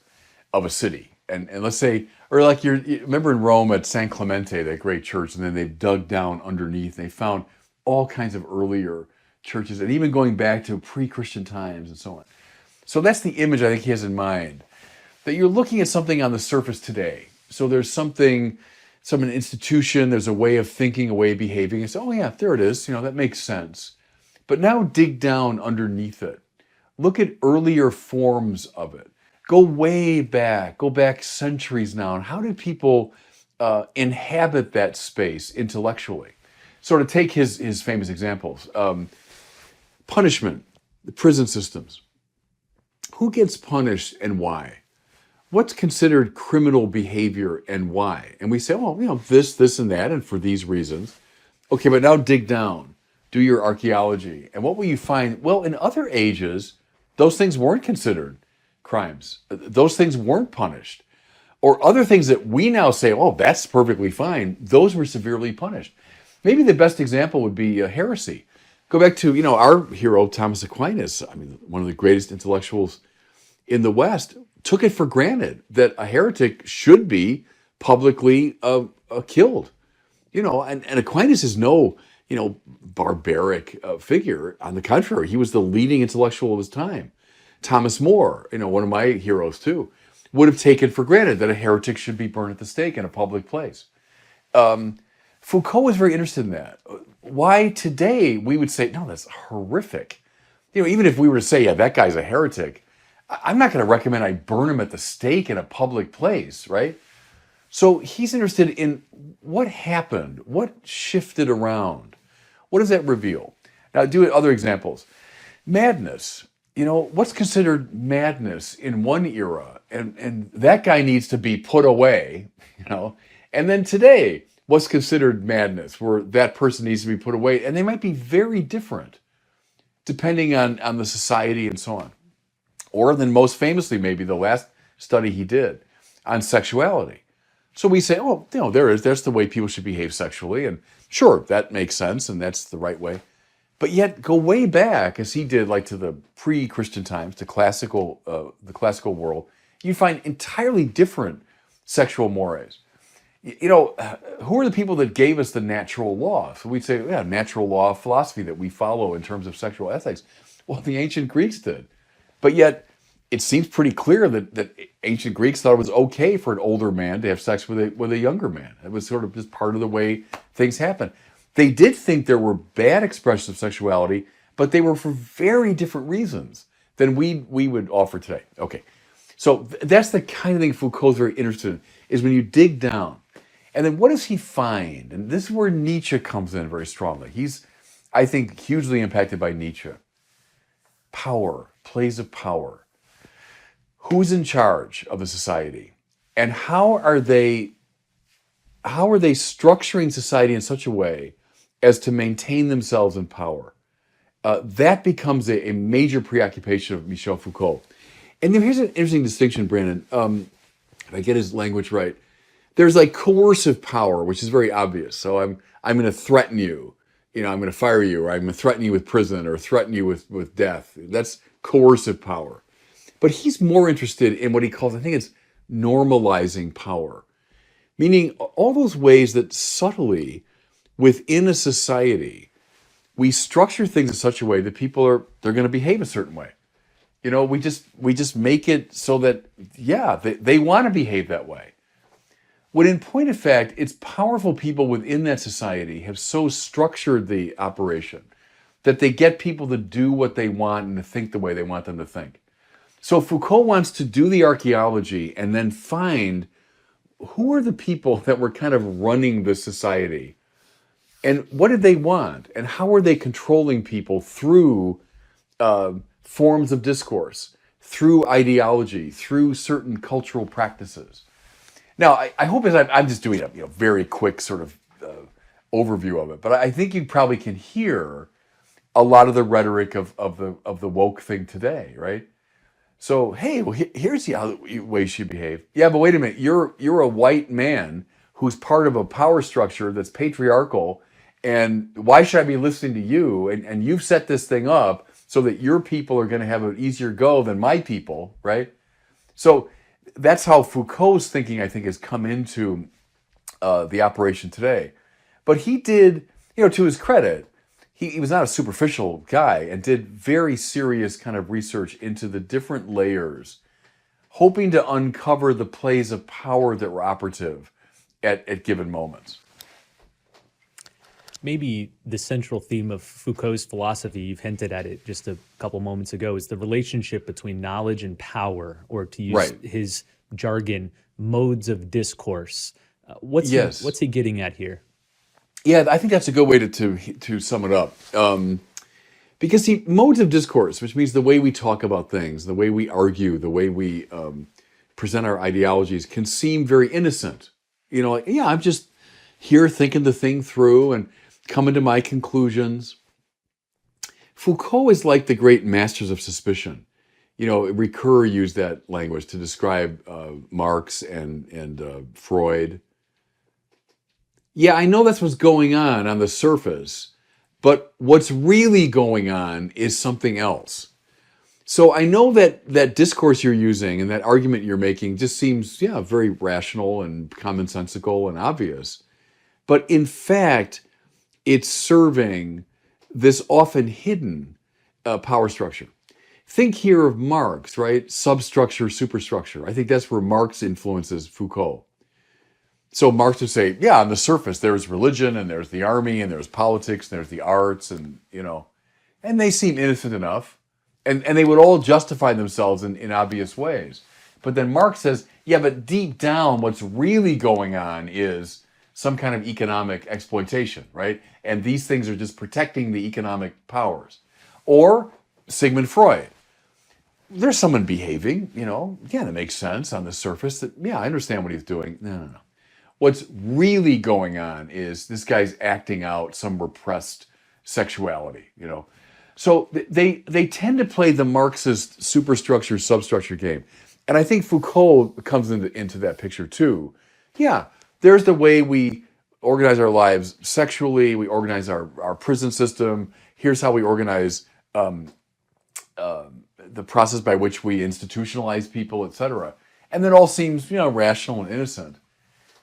of a city. And let's say, or like you remember in Rome at San Clemente, that great church, and then they dug down underneath. And they found all kinds of earlier churches, and even going back to pre-Christian times and so on. So that's the image I think he has in mind, that you're looking at something on the surface today. So there's some institution, there's a way of thinking, a way of behaving, and say, oh yeah, there it is, that makes sense. But now dig down underneath it. Look at earlier forms of it. Go way back, go back centuries now, and how did people inhabit that space intellectually? So to take his famous examples, punishment, the prison systems. Who gets punished and why? What's considered criminal behavior and why? And we say, well, this, and that, and for these reasons. Okay, but now dig down. Do your archaeology. And what will you find? Well, in other ages, those things weren't considered crimes. Those things weren't punished. Or other things that we now say, oh, that's perfectly fine. Those were severely punished. Maybe the best example would be heresy. Go back to, our hero, Thomas Aquinas. I mean, one of the greatest intellectuals in the West, took it for granted that a heretic should be publicly killed. And Aquinas is no, barbaric figure. On the contrary, he was the leading intellectual of his time. Thomas More, one of my heroes too, would have taken for granted that a heretic should be burned at the stake in a public place. Foucault was very interested in that. Why today we would say, no, that's horrific. Even if we were to say, yeah, that guy's a heretic, I'm not going to recommend I burn him at the stake in a public place, right? So he's interested in what happened, what shifted around. What does that reveal? Now, do other examples. Madness. What's considered madness in one era, and that guy needs to be put away, And then today, what's considered madness, where that person needs to be put away, and they might be very different depending on the society and so on. Or then most famously, maybe the last study he did on sexuality. So we say, oh, there's the way people should behave sexually, and sure, that makes sense, and that's the right way. But yet, go way back, as he did, like to the pre-Christian times, to the classical world, you find entirely different sexual mores. who are the people that gave us the natural law? So we'd say, yeah, natural law philosophy that we follow in terms of sexual ethics. Well, the ancient Greeks did. But yet, it seems pretty clear that ancient Greeks thought it was okay for an older man to have sex with a younger man. It was sort of just part of the way things happen. They did think there were bad expressions of sexuality, but they were for very different reasons than we would offer today. Okay, so that's the kind of thing Foucault's very interested in, is when you dig down. And then what does he find? And this is where Nietzsche comes in very strongly. He's, I think, hugely impacted by Nietzsche. Power, plays of power. Who's in charge of the society? And how are they structuring society in such a way as to maintain themselves in power? That becomes a major preoccupation of Michel Foucault. And then here's an interesting distinction, Brandon. If I get his language right, there's like coercive power, which is very obvious. So I'm going to threaten you. I'm going to fire you, or I'm going to threaten you with prison, or threaten you with death. That's coercive power. But he's more interested in what he calls, I think it's normalizing power. Meaning all those ways that subtly within a society, we structure things in such a way that they're going to behave a certain way. We just make it so that, yeah, they want to behave that way. When in point of fact, it's powerful people within that society have so structured the operation that they get people to do what they want and to think the way they want them to think. So Foucault wants to do the archaeology and then find who are the people that were kind of running the society, and what did they want, and how are they controlling people through forms of discourse, through ideology, through certain cultural practices. Now, I hope I'm just doing a very quick sort of overview of it, but I think you probably can hear a lot of the rhetoric of the woke thing today, right? So, hey, well, here's the way you should behave. Yeah, but wait a minute, you're a white man who's part of a power structure that's patriarchal, and why should I be listening to you? And you've set this thing up so that your people are going to have an easier go than my people, right? So that's how Foucault's thinking, I think, has come into the operation today. But he did, to his credit, he was not a superficial guy and did very serious kind of research into the different layers, hoping to uncover the plays of power that were operative at given moments. Maybe the central theme of Foucault's philosophy, you've hinted at it just a couple moments ago, is the relationship between knowledge and power, or to use his jargon, modes of discourse. What's he getting at here? Yeah, I think that's a good way to sum it up. Because modes of discourse, which means the way we talk about things, the way we argue, the way we present our ideologies, can seem very innocent. I'm just here thinking the thing through and coming to my conclusions. Foucault is like the great masters of suspicion. Ricoeur used that language to describe Marx and Freud. Yeah, I know that's what's going on the surface, but what's really going on is something else. So I know that discourse you're using and that argument you're making just seems, very rational and commonsensical and obvious. But in fact, it's serving this often hidden power structure. Think here of Marx, right? Substructure, superstructure. I think that's where Marx influences Foucault. So Marx would say, yeah, on the surface, there's religion and there's the army and there's politics and there's the arts and they seem innocent enough. And they would all justify themselves in obvious ways. But then Marx says, yeah, but deep down, what's really going on is some kind of economic exploitation, right? And these things are just protecting the economic powers. Or Sigmund Freud. There's someone behaving, that makes sense on the surface. That, I understand what he's doing. No. What's really going on is this guy's acting out some repressed sexuality, So they tend to play the Marxist superstructure, substructure game. And I think Foucault comes into that picture too. Yeah, there's the way we organize our lives sexually, we organize our prison system, here's how we organize the process by which we institutionalize people, etc. And that all seems, rational and innocent.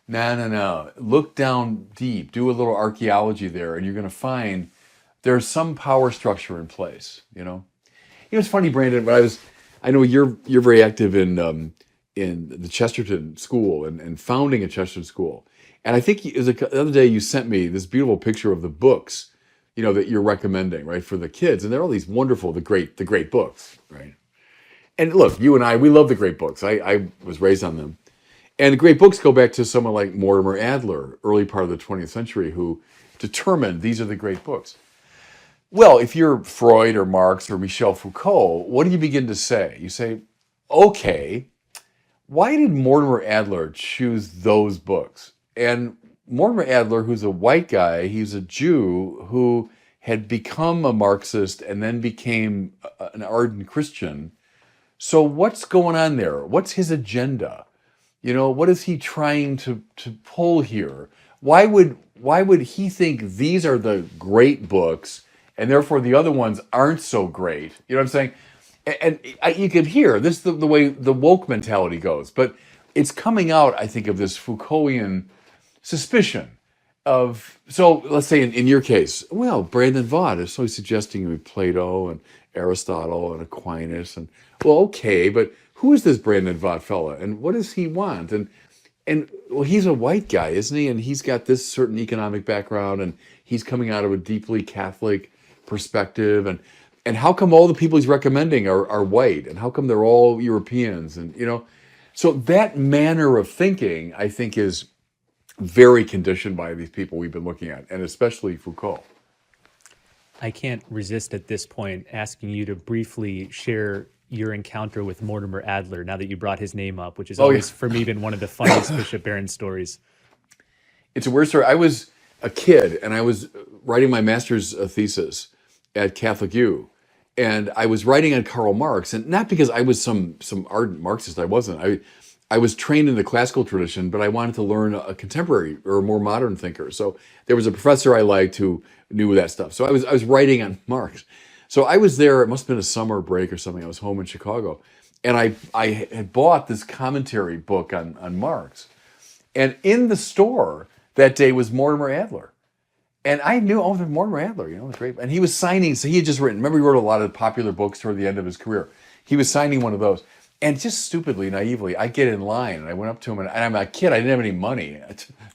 No, no, no. Look down deep. Do a little archaeology there, and you're going to find there's some power structure in place. It's funny, Brandon. I know you're very active in the Chesterton School and founding a Chesterton School. And I think it was the other day you sent me this beautiful picture of the books, that you're recommending, right, for the kids. And they're all these wonderful, the great books, right? And look, you and I, we love the great books. I was raised on them. And the great books go back to someone like Mortimer Adler, early part of the 20th century, who determined these are the great books. Well, if you're Freud or Marx or Michel Foucault, what do you begin to say? You say, okay, why did Mortimer Adler choose those books? And Mortimer Adler, who's a white guy, he's a Jew who had become a Marxist and then became an ardent Christian. So what's going on there? What's his agenda? What is he trying to pull here? Why would he think these are the great books and therefore the other ones aren't so great? You know what I'm saying? And you can hear this is the way the woke mentality goes, but it's coming out, I think, of this Foucaultian suspicion of, so let's say in your case, well, Brandon Vaught is so suggesting with Plato and Aristotle and Aquinas, and well, okay, but who is this Brandon Vaught fella, and what does he want? And well, he's a white guy, isn't he? And he's got this certain economic background, and he's coming out of a deeply Catholic perspective, and how come all the people he's recommending are white, and how come they're all Europeans, and so that manner of thinking, I think, is very conditioned by these people we've been looking at, and especially Foucault. I can't resist at this point asking you to briefly share your encounter with Mortimer Adler now that you brought his name up, which is always, for me, been one of the funniest Bishop Barron stories. It's a weird story. I was a kid, and I was writing my master's thesis at Catholic U, and I was writing on Karl Marx, and not because I was some ardent Marxist. I wasn't. I was trained in the classical tradition, but I wanted to learn a contemporary or a more modern thinker. So there was a professor I liked who knew that stuff. So I was writing on Marx. So I was there. It must have been a summer break or something. I was home in Chicago, and I had bought this commentary book on Marx, and in the store that day was Mortimer Adler. And I knew, Mortimer Adler, it was great. And he was signing, so he had just written, remember he wrote a lot of popular books toward the end of his career. He was signing one of those. And just stupidly, naively, I get in line, and I went up to him, and I'm a kid, I didn't have any money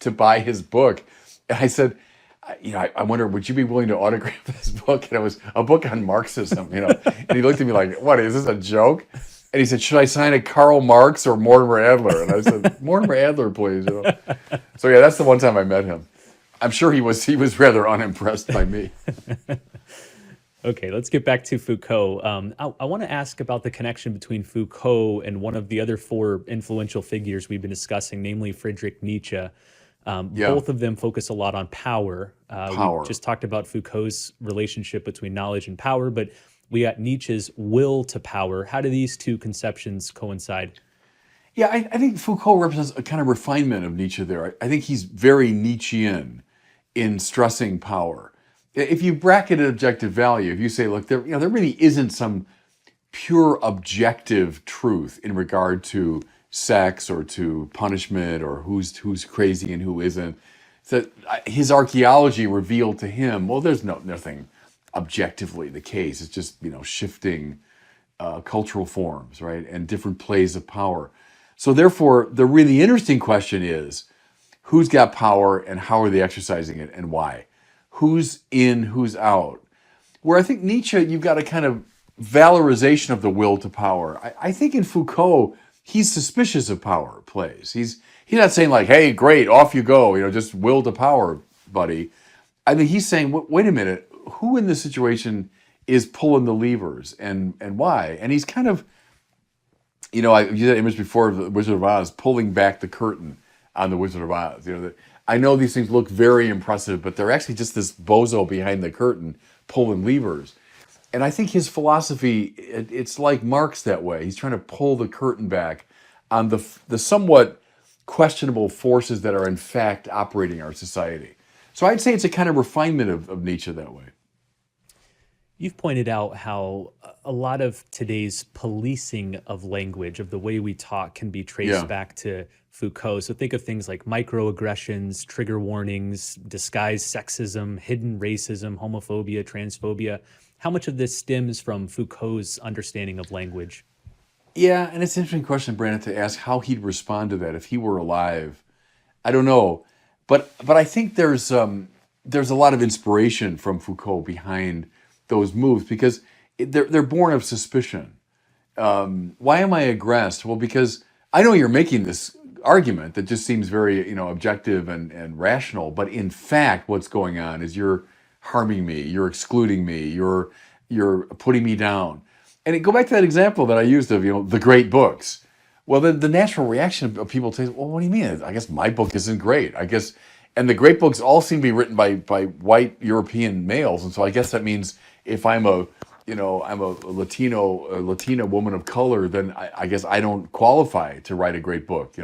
to buy his book. And I said, I wonder, would you be willing to autograph this book? And it was a book on Marxism, And he looked at me like, what, is this a joke? And he said, should I sign it Karl Marx or Mortimer Adler? And I said, Mortimer Adler, please. So yeah, that's the one time I met him. I'm sure he was rather unimpressed by me. Okay, let's get back to Foucault. I want to ask about the connection between Foucault and one of the other four influential figures we've been discussing, namely Friedrich Nietzsche. Both of them focus a lot on power. We just talked about Foucault's relationship between knowledge and power, but we got Nietzsche's will to power. How do these two conceptions coincide? Yeah, I think Foucault represents a kind of refinement of Nietzsche there. I think he's very Nietzschean in stressing power. If you bracket an objective value, if you say, look, there really isn't some pure objective truth in regard to sex or to punishment or who's crazy and who isn't. So his archaeology revealed to him, well, there's nothing objectively the case. It's just shifting cultural forms, right, and different plays of power. So therefore, the really interesting question is, who's got power and how are they exercising it and why? Who's in, who's out? Where I think Nietzsche, you've got a kind of valorization of the will to power. I think in Foucault, he's suspicious of power plays. He's not saying like, hey, great, off you go, just will to power, buddy. I think he's saying, wait a minute, who in this situation is pulling the levers and why? And he's kind of, I used that image before of the Wizard of Oz, pulling back the curtain on the Wizard of Oz. I know these things look very impressive, but they're actually just this bozo behind the curtain pulling levers. And I think his philosophy, it's like Marx that way. He's trying to pull the curtain back on the somewhat questionable forces that are in fact operating our society. So I'd say it's a kind of refinement of Nietzsche that way. You've pointed out how a lot of today's policing of language, of the way we talk, can be traced Yeah. back to Foucault. So think of things like microaggressions, trigger warnings, disguised sexism, hidden racism, homophobia, transphobia. How much of this stems from Foucault's understanding of language? Yeah, and it's an interesting question, Brandon, to ask how he'd respond to that if he were alive. I don't know, but I think there's a lot of inspiration from Foucault behind those moves because they're born of suspicion. Why am I aggressed? Well, because I know you're making this argument that just seems very, objective and rational, but in fact, what's going on is you're harming me, you're excluding me, you're putting me down. And go back to that example that I used of, the great books. Well, then the natural reaction of people say, well, what do you mean? I guess my book isn't great. I guess, and the great books all seem to be written by white European males. And so I guess that means if I'm I'm a Latina woman of color, then I guess I don't qualify to write a great book.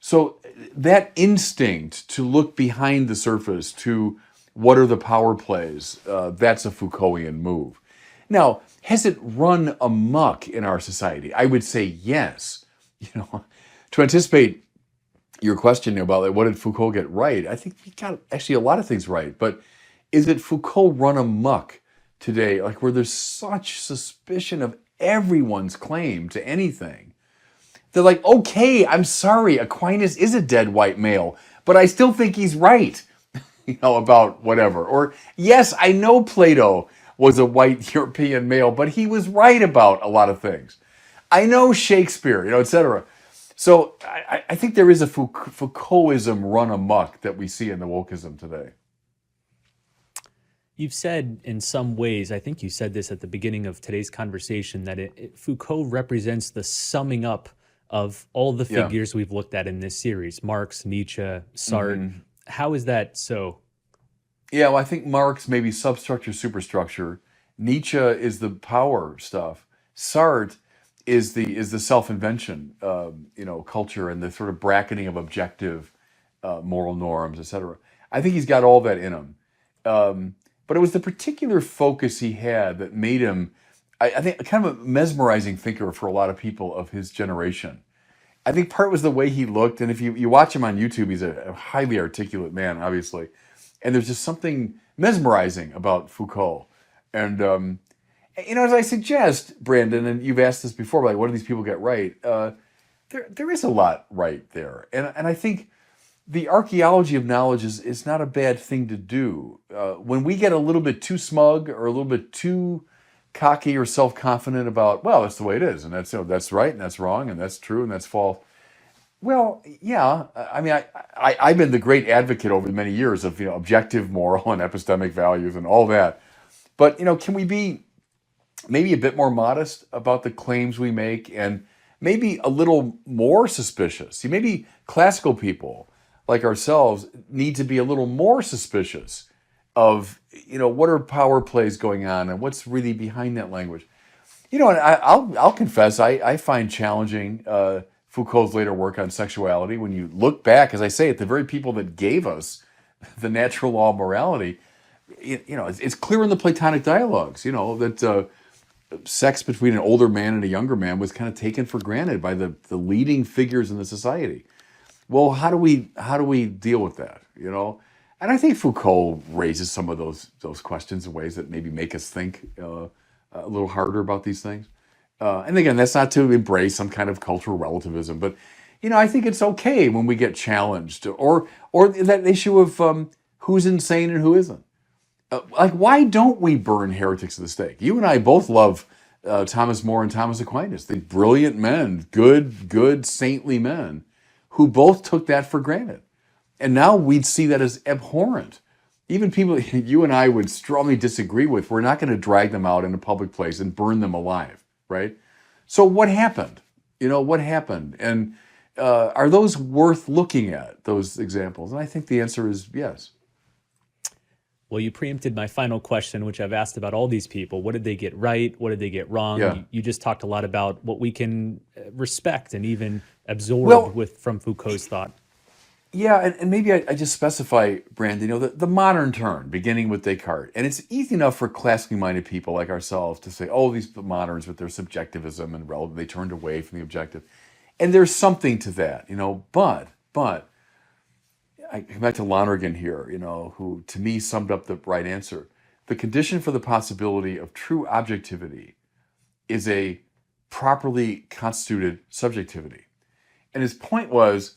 So that instinct to look behind the surface to what are the power plays, that's a Foucaultian move. Now, has it run amok in our society? I would say yes. To anticipate your question about what did Foucault get right, I think he got actually a lot of things right. But is it Foucault run amok today, like where there's such suspicion of everyone's claim to anything? They're like, okay, I'm sorry, Aquinas is a dead white male, but I still think he's right, about whatever. Or yes, I know Plato was a white European male, but he was right about a lot of things. I know Shakespeare, etc. So I think there is a Foucaultism run amok that we see in the wokeism today. You've said in some ways, I think you said this at the beginning of today's conversation, that Foucault represents the summing up of all the Yeah. figures we've looked at in this series, Marx, Nietzsche, Sartre. How is that so? Yeah, well, I think Marx maybe substructure, superstructure. Nietzsche is the power stuff. Sartre is the self-invention, culture and the sort of bracketing of objective moral norms, etc. I think he's got all that in him. But it was the particular focus he had that made him, I think, kind of a mesmerizing thinker for a lot of people of his generation. I think part was the way he looked, and if you watch him on YouTube, he's a highly articulate man, obviously. And there's just something mesmerizing about Foucault. And, as I suggest, Brandon, and you've asked this before, like, what do these people get right? There is a lot right there. And I think the archaeology of knowledge is not a bad thing to do. When we get a little bit too smug or a little bit too cocky or self-confident about, well, that's the way it is, and that's right, and that's wrong, and that's true, and that's false. Well, yeah. I mean, I've been the great advocate over many years of objective moral and epistemic values and all that. But can we be maybe a bit more modest about the claims we make and maybe a little more suspicious? Maybe classical people like ourselves need to be a little more suspicious of what are power plays going on and what's really behind that language. And I'll confess I find challenging Foucault's later work on sexuality. When you look back, as I say, at the very people that gave us the natural law of morality, it's clear in the Platonic dialogues, that sex between an older man and a younger man was kind of taken for granted by the leading figures in the society. Well, how do we deal with that? And I think Foucault raises some of those questions in ways that maybe make us think a little harder about these things. And again, that's not to embrace some kind of cultural relativism, but I think it's okay when we get challenged, or that issue of who's insane and who isn't. Like, why don't we burn heretics at the stake? You and I both love Thomas More and Thomas Aquinas, the brilliant men, good, saintly men, who both took that for granted. And now we'd see that as abhorrent. Even people you and I would strongly disagree with, we're not going to drag them out in a public place and burn them alive, right? So what happened? What happened? And are those worth looking at, those examples? And I think the answer is yes. Well, you preempted my final question, which I've asked about all these people. What did they get right? What did they get wrong? Yeah. You just talked a lot about what we can respect and even absorb from Foucault's thought. Yeah, and maybe I just specify, Brandon, the modern turn, beginning with Descartes. And it's easy enough for classically minded people like ourselves to say, oh, these moderns with their subjectivism and relevant, they turned away from the objective. And there's something to that, but I come back to Lonergan here, who to me summed up the right answer. The condition for the possibility of true objectivity is a properly constituted subjectivity. And his point was,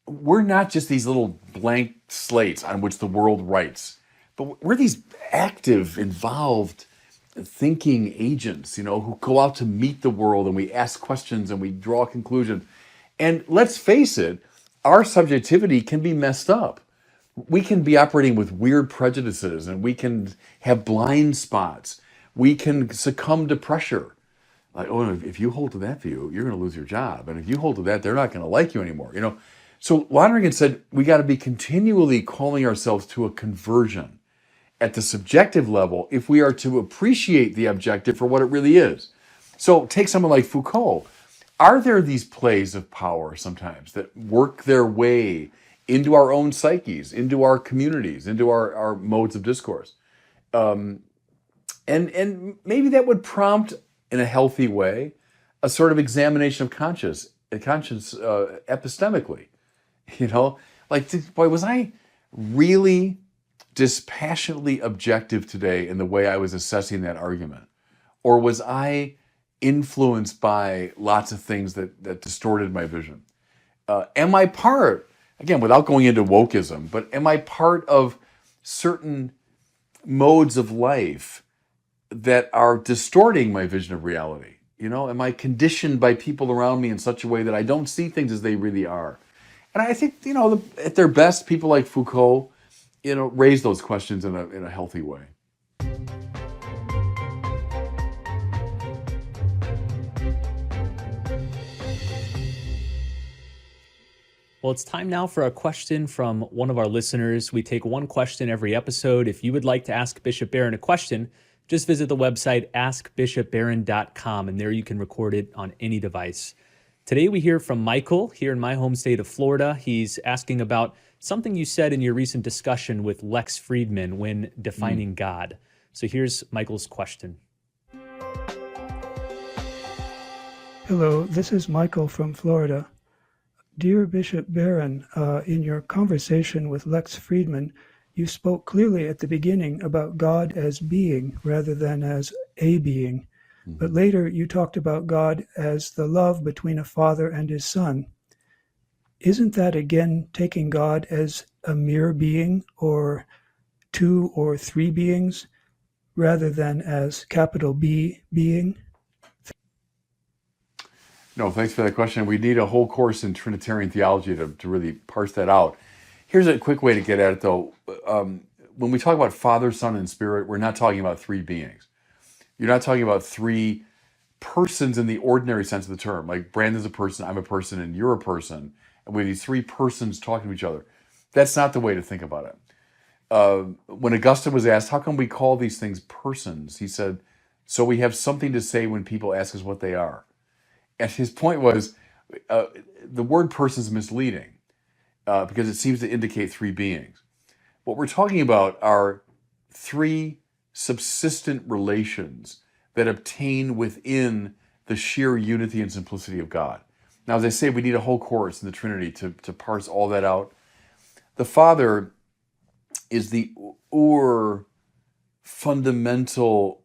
we're not just these little blank slates on which the world writes, but we're these active, involved, thinking agents, who go out to meet the world and we ask questions and we draw conclusions. And let's face it, our subjectivity can be messed up. We can be operating with weird prejudices and we can have blind spots. We can succumb to pressure. Like, oh, if you hold to that view, you're going to lose your job. And if you hold to that, they're not going to like you anymore. So Lonergan said we got to be continually calling ourselves to a conversion at the subjective level if we are to appreciate the objective for what it really is. So take someone like Foucault. Are there these plays of power sometimes that work their way into our own psyches, into our communities, into our modes of discourse? And maybe that would prompt, in a healthy way, a sort of examination of conscience epistemically. Boy, was I really dispassionately objective today in the way I was assessing that argument? Or was I influenced by lots of things that distorted my vision? Am I part, again, without going into wokeism, but am I part of certain modes of life that are distorting my vision of reality? Am I conditioned by people around me in such a way that I don't see things as they really are? And I think, at their best, people like Foucault, raise those questions in a healthy way. Well, it's time now for a question from one of our listeners. We take one question every episode. If you would like to ask Bishop Barron a question, just visit the website askbishopbarron.com, and there you can record it on any device. Today we hear from Michael here in my home state of Florida. He's asking about something you said in your recent discussion with Lex Friedman when defining God. So here's Michael's question. Hello, this is Michael from Florida. Dear Bishop Barron, in your conversation with Lex Friedman, you spoke clearly at the beginning about God as being rather than as a being. But later you talked about God as the love between a father and his son. Isn't that again taking God as a mere being or two or three beings rather than as capital B being? No, thanks for that question. We need a whole course in Trinitarian theology to really parse that out. Here's a quick way to get at it, though. When we talk about Father, Son, and Spirit, we're not talking about three beings. You're not talking about three persons in the ordinary sense of the term. Like Brandon's a person, I'm a person, and you're a person. And we have these three persons talking to each other. That's not the way to think about it. When Augustine was asked, how come we call these things persons? He said, so we have something to say when people ask us what they are. And his point was, the word person is misleading because it seems to indicate three beings. What we're talking about are three subsistent relations that obtain within the sheer unity and simplicity of God. Now, as I say, we need a whole course in the Trinity to parse all that out. The Father is the fundamental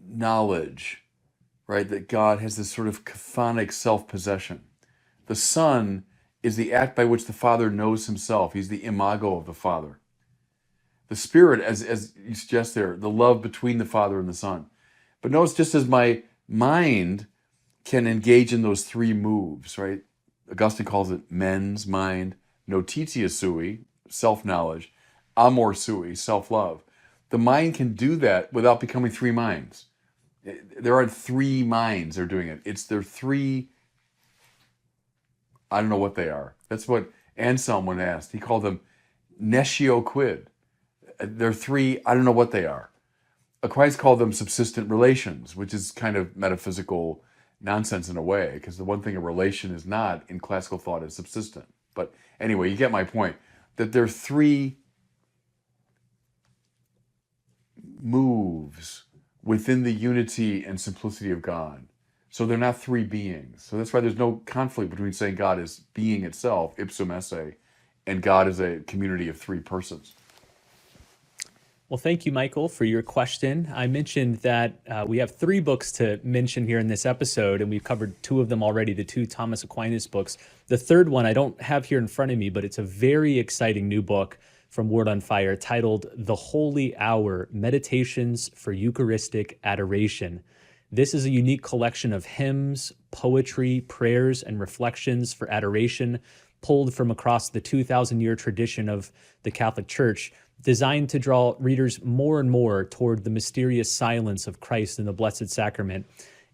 knowledge, right, that God has this sort of chthonic self-possession. The Son is the act by which the Father knows himself. He's the imago of the Father. The Spirit, as you suggest there, the love between the Father and the Son. But notice, just as my mind can engage in those three moves, right? Augustine calls it mens mind, notitia sui, self-knowledge, amor sui, self-love. The mind can do that without becoming three minds. There aren't three minds that are doing it. They're three, I don't know what they are. That's what Anselm when asked. He called them nescio quid. They're three, I don't know what they are. Aquinas called them subsistent relations, which is kind of metaphysical, nonsense in a way, because the one thing a relation is not in classical thought is subsistent. But anyway, you get my point, that there are three moves within the unity and simplicity of God. So they're not three beings. So that's why there's no conflict between saying God is being itself, ipsum esse, and God is a community of three persons. Well, thank you, Michael, for your question. I mentioned that we have 3 books to mention here in this episode, and we've covered 2 of them already, the 2 Thomas Aquinas books. The third one I don't have here in front of me, but it's a very exciting new book from Word on Fire titled The Holy Hour, Meditations for Eucharistic Adoration. This is a unique collection of hymns, poetry, prayers, and reflections for adoration, pulled from across the 2,000-year tradition of the Catholic Church, designed to draw readers more and more toward the mysterious silence of Christ in the Blessed Sacrament.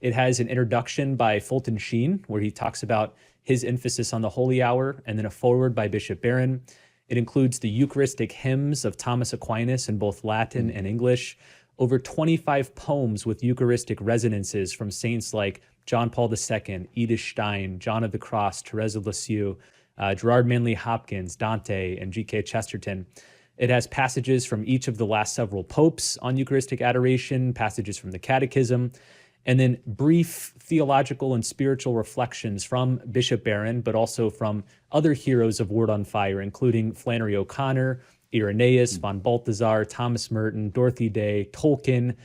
It has an introduction by Fulton Sheen, where he talks about his emphasis on the Holy Hour, and then a foreword by Bishop Barron. It includes the Eucharistic hymns of Thomas Aquinas in both Latin and English, over 25 poems with Eucharistic resonances from saints like John Paul II, Edith Stein, John of the Cross, Therese of Lisieux, Gerard Manley Hopkins, Dante, and G.K. Chesterton. It has passages from each of the last several popes on Eucharistic adoration, passages from the Catechism, and then brief theological and spiritual reflections from Bishop Barron, but also from other heroes of Word on Fire, including Flannery O'Connor, Irenaeus, von Balthasar, Thomas Merton, Dorothy Day, Tolkien,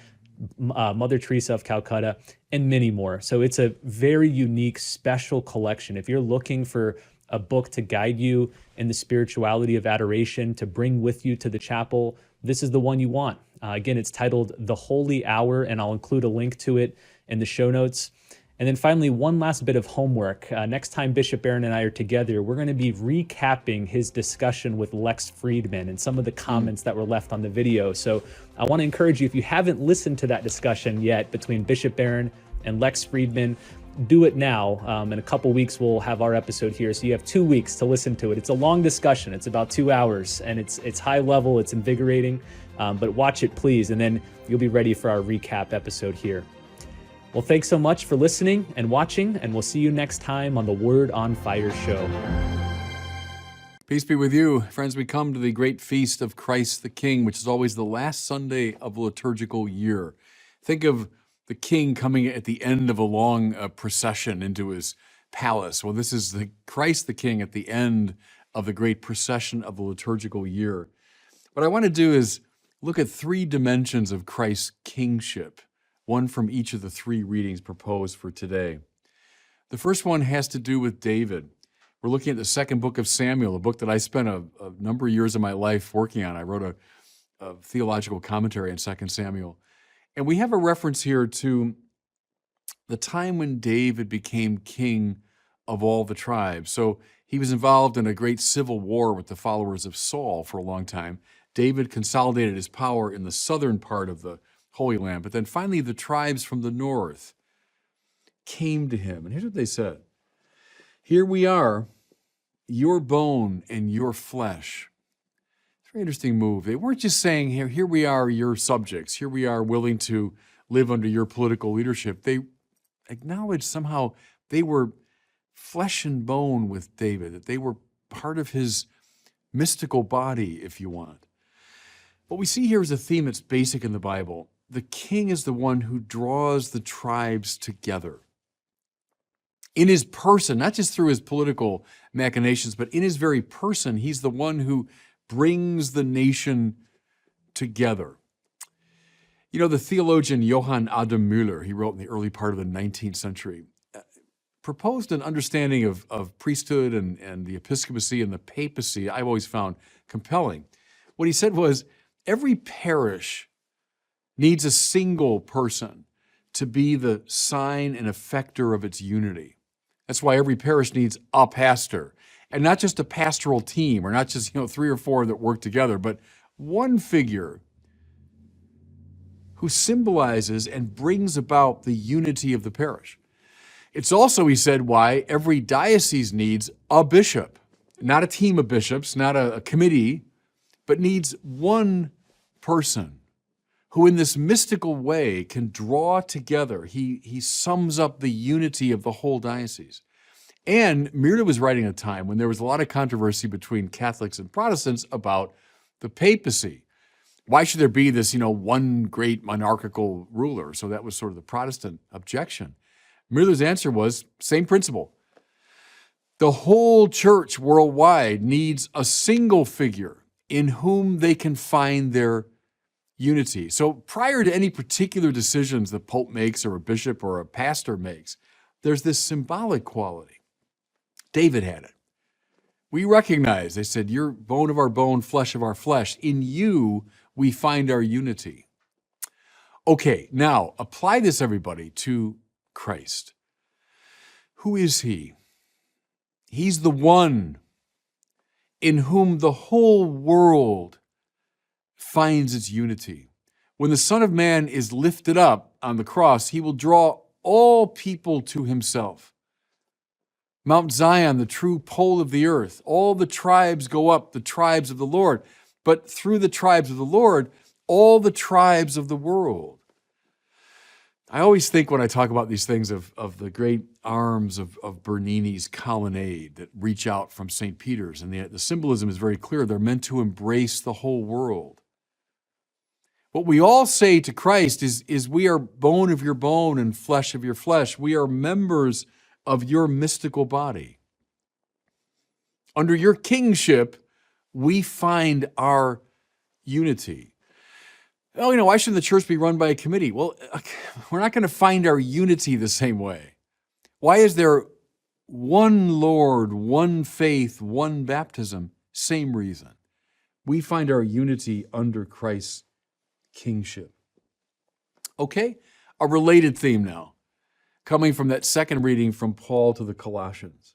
Mother Teresa of Calcutta, and many more. So it's a very unique, special collection. If you're looking for a book to guide you in the spirituality of adoration, to bring with you to the chapel, this is the one you want. Again, it's titled The Holy Hour, and I'll include a link to it in the show notes. And then finally, one last bit of homework. Next time Bishop Barron and I are together, we're going to be recapping his discussion with Lex Friedman and some of the comments that were left on the video. So I want to encourage you, if you haven't listened to that discussion yet between Bishop Barron and Lex Friedman, do it now. In a couple weeks, we'll have our episode here. So you have 2 weeks to listen to it. It's a long discussion. It's about 2 hours, and it's high level. It's invigorating, but watch it, please. And then you'll be ready for our recap episode here. Well, thanks so much for listening and watching, and we'll see you next time on the Word on Fire show. Peace be with you. Friends, we come to the great feast of Christ the King, which is always the last Sunday of the liturgical year. Think of the king coming at the end of a long procession into his palace. Well, this is the Christ the King at the end of the great procession of the liturgical year. What I want to do is look at 3 dimensions of Christ's kingship, one from each of the 3 readings proposed for today. The first one has to do with David. We're looking at the 2nd book of Samuel, a book that I spent a number of years of my life working on. I wrote a theological commentary on 2 Samuel. And we have a reference here to the time when David became king of all the tribes. So he was involved in a great civil war with the followers of Saul for a long time. David consolidated his power in the southern part of the Holy Land. But then finally the tribes from the north came to him. And here's what they said. Here we are, your bone and your flesh. Very interesting move. They weren't just saying, here we are, your subjects. Here we are willing to live under your political leadership. They acknowledged somehow they were flesh and bone with David, that they were part of his mystical body, if you want. What we see here is a theme that's basic in the Bible. The king is the one who draws the tribes together. In his person, not just through his political machinations, but in his very person, he's the one who brings the nation together. You know, the theologian Johann Adam Müller, he wrote in the early part of the 19th century, proposed an understanding of priesthood and the episcopacy and the papacy I've always found compelling. What he said was, every parish needs a single person to be the sign and effector of its unity. That's why every parish needs a pastor. And not just a pastoral team, or not just 3 or 4 that work together, but one figure who symbolizes and brings about the unity of the parish. It's also, he said, why every diocese needs a bishop, not a team of bishops, not a committee, but needs one person who in this mystical way can draw together. He sums up the unity of the whole diocese. And Mirda was writing at a time when there was a lot of controversy between Catholics and Protestants about the papacy. Why should there be this, one great monarchical ruler? So that was sort of the Protestant objection. Mirda's answer was, same principle. The whole church worldwide needs a single figure in whom they can find their unity. So prior to any particular decisions the Pope makes or a bishop or a pastor makes, there's this symbolic quality. David had it. We recognize, they said, you're bone of our bone, flesh of our flesh. In you, we find our unity. Okay, now apply this, everybody, to Christ. Who is he? He's the one in whom the whole world finds its unity. When the Son of Man is lifted up on the cross, he will draw all people to himself. Mount Zion, the true pole of the earth, all the tribes go up, the tribes of the Lord. But through the tribes of the Lord, all the tribes of the world. I always think when I talk about these things of the great arms of Bernini's colonnade that reach out from St. Peter's, and the symbolism is very clear. They're meant to embrace the whole world. What we all say to Christ is we are bone of your bone and flesh of your flesh. We are members of your mystical body. Under your kingship, we find our unity. Oh, why shouldn't the church be run by a committee? Well, we're not going to find our unity the same way. Why is there one Lord, one faith, one baptism? Same reason. We find our unity under Christ's kingship. Okay, a related theme now, coming from that second reading from Paul to the Colossians.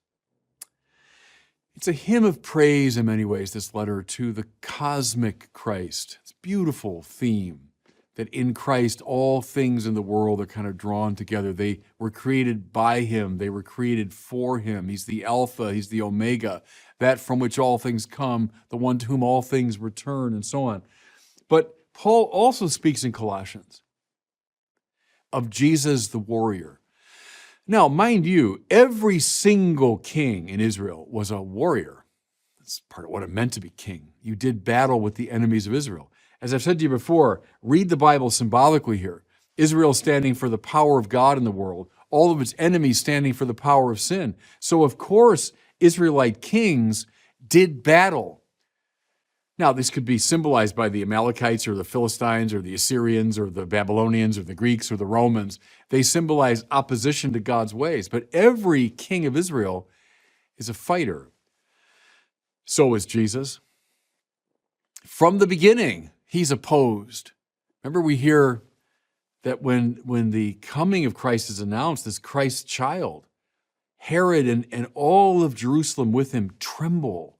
It's a hymn of praise in many ways, this letter to the cosmic Christ. It's a beautiful theme that in Christ all things in the world are kind of drawn together. They were created by him. They were created for him. He's the Alpha, he's the Omega, that from which all things come, the one to whom all things return, and so on. But Paul also speaks in Colossians of Jesus the warrior. Now, mind you, every single king in Israel was a warrior. That's part of what it meant to be king. You did battle with the enemies of Israel. As I've said to you before, read the Bible symbolically here. Israel standing for the power of God in the world, all of its enemies standing for the power of sin. So, of course, Israelite kings did battle. Now, this could be symbolized by the Amalekites or the Philistines or the Assyrians or the Babylonians or the Greeks or the Romans. They symbolize opposition to God's ways. But every king of Israel is a fighter. So is Jesus. From the beginning, he's opposed. Remember, we hear that when the coming of Christ is announced, this Christ child, Herod and all of Jerusalem with him tremble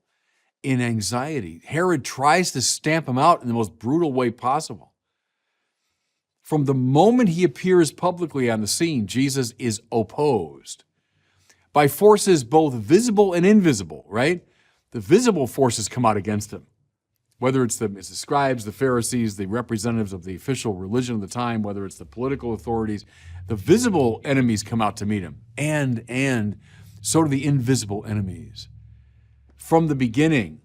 in anxiety. Herod tries to stamp him out in the most brutal way possible. From the moment he appears publicly on the scene, Jesus is opposed by forces both visible and invisible, right? The visible forces come out against him, whether it's the scribes, the Pharisees, the representatives of the official religion of the time, whether it's the political authorities. The visible enemies come out to meet him, and so do the invisible enemies. From the beginning,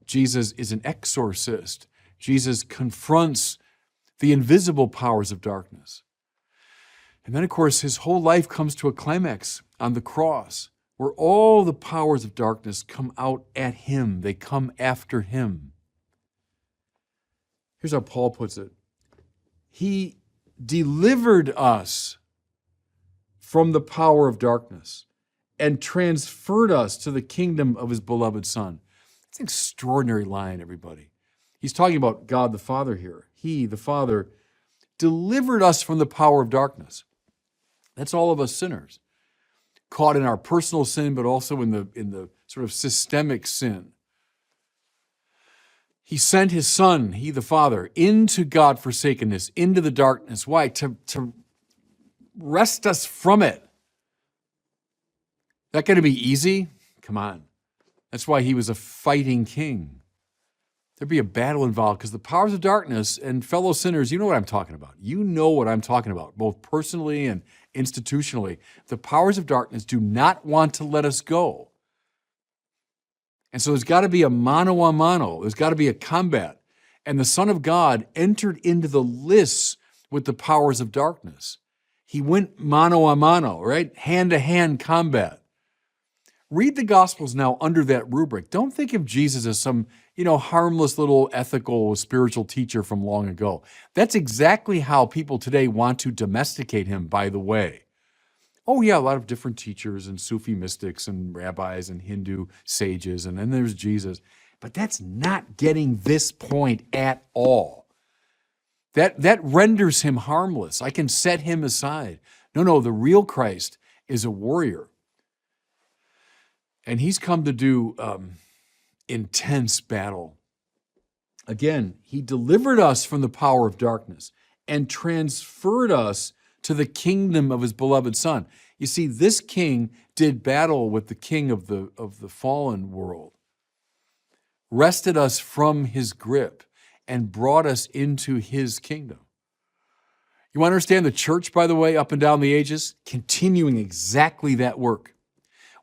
Jesus is an exorcist. Jesus confronts the invisible powers of darkness. And then, of course, his whole life comes to a climax on the cross, where all the powers of darkness come out at him. They come after him. Here's how Paul puts it. He delivered us from the power of darkness and transferred us to the kingdom of his beloved Son. It's an extraordinary line, everybody. He's talking about God the Father here. He, the Father, delivered us from the power of darkness. That's all of us sinners, caught in our personal sin, but also in the sort of systemic sin. He sent his Son, he the Father, into God-forsakenness, into the darkness. Why? To wrest us from it. That going to be easy? Come on. That's why he was a fighting king. There'd be a battle involved because the powers of darkness and fellow sinners, you know what I'm talking about. You know what I'm talking about, both personally and institutionally. The powers of darkness do not want to let us go. And so there's got to be a mano a mano. There's got to be a combat. And the Son of God entered into the lists with the powers of darkness. He went mano a mano, right? Hand-to-hand combat. Read the Gospels now under that rubric. Don't think of Jesus as some, harmless little ethical spiritual teacher from long ago. That's exactly how people today want to domesticate him, by the way. Oh yeah, a lot of different teachers and Sufi mystics and rabbis and Hindu sages, and then there's Jesus. But that's not getting this point at all. That renders him harmless. I can set him aside. No, the real Christ is a warrior. And he's come to do intense battle. Again, he delivered us from the power of darkness and transferred us to the kingdom of his beloved Son. You see, this king did battle with the king of the fallen world, wrested us from his grip, and brought us into his kingdom. You want to understand the church, by the way, up and down the ages, continuing exactly that work.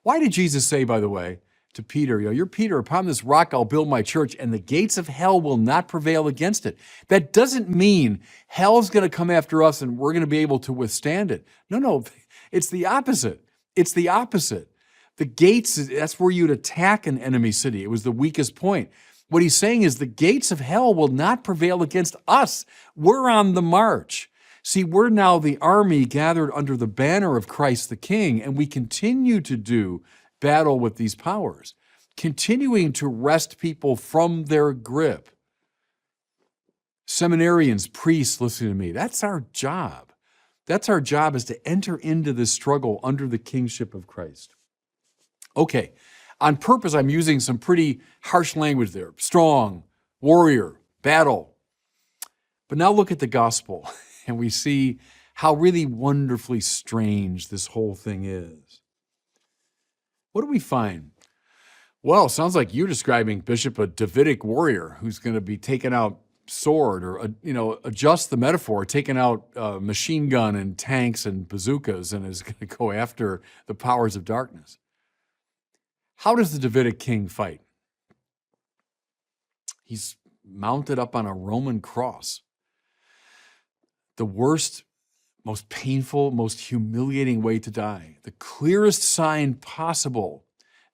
Why did Jesus say, by the way, to Peter, you're Peter, upon this rock I'll build my church, and the gates of hell will not prevail against it? That doesn't mean hell's going to come after us and we're going to be able to withstand it. No, it's the opposite. It's the opposite. The gates, that's where you'd attack an enemy city. It was the weakest point. What he's saying is the gates of hell will not prevail against us. We're on the march. See, we're now the army gathered under the banner of Christ the King, and we continue to do battle with these powers, continuing to wrest people from their grip. Seminarians, priests, listen to me. That's our job. That's our job, is to enter into this struggle under the kingship of Christ. Okay, on purpose, I'm using some pretty harsh language there. Strong, warrior, battle. But now look at the gospel, and we see how really wonderfully strange this whole thing is. What do we find? Well, sounds like you're describing, Bishop, a Davidic warrior who's going to be taking out sword, or adjust the metaphor, taking out machine gun and tanks and bazookas, and is going to go after the powers of darkness. How does the Davidic king fight? He's mounted up on a Roman cross. The worst, most painful, most humiliating way to die. The clearest sign possible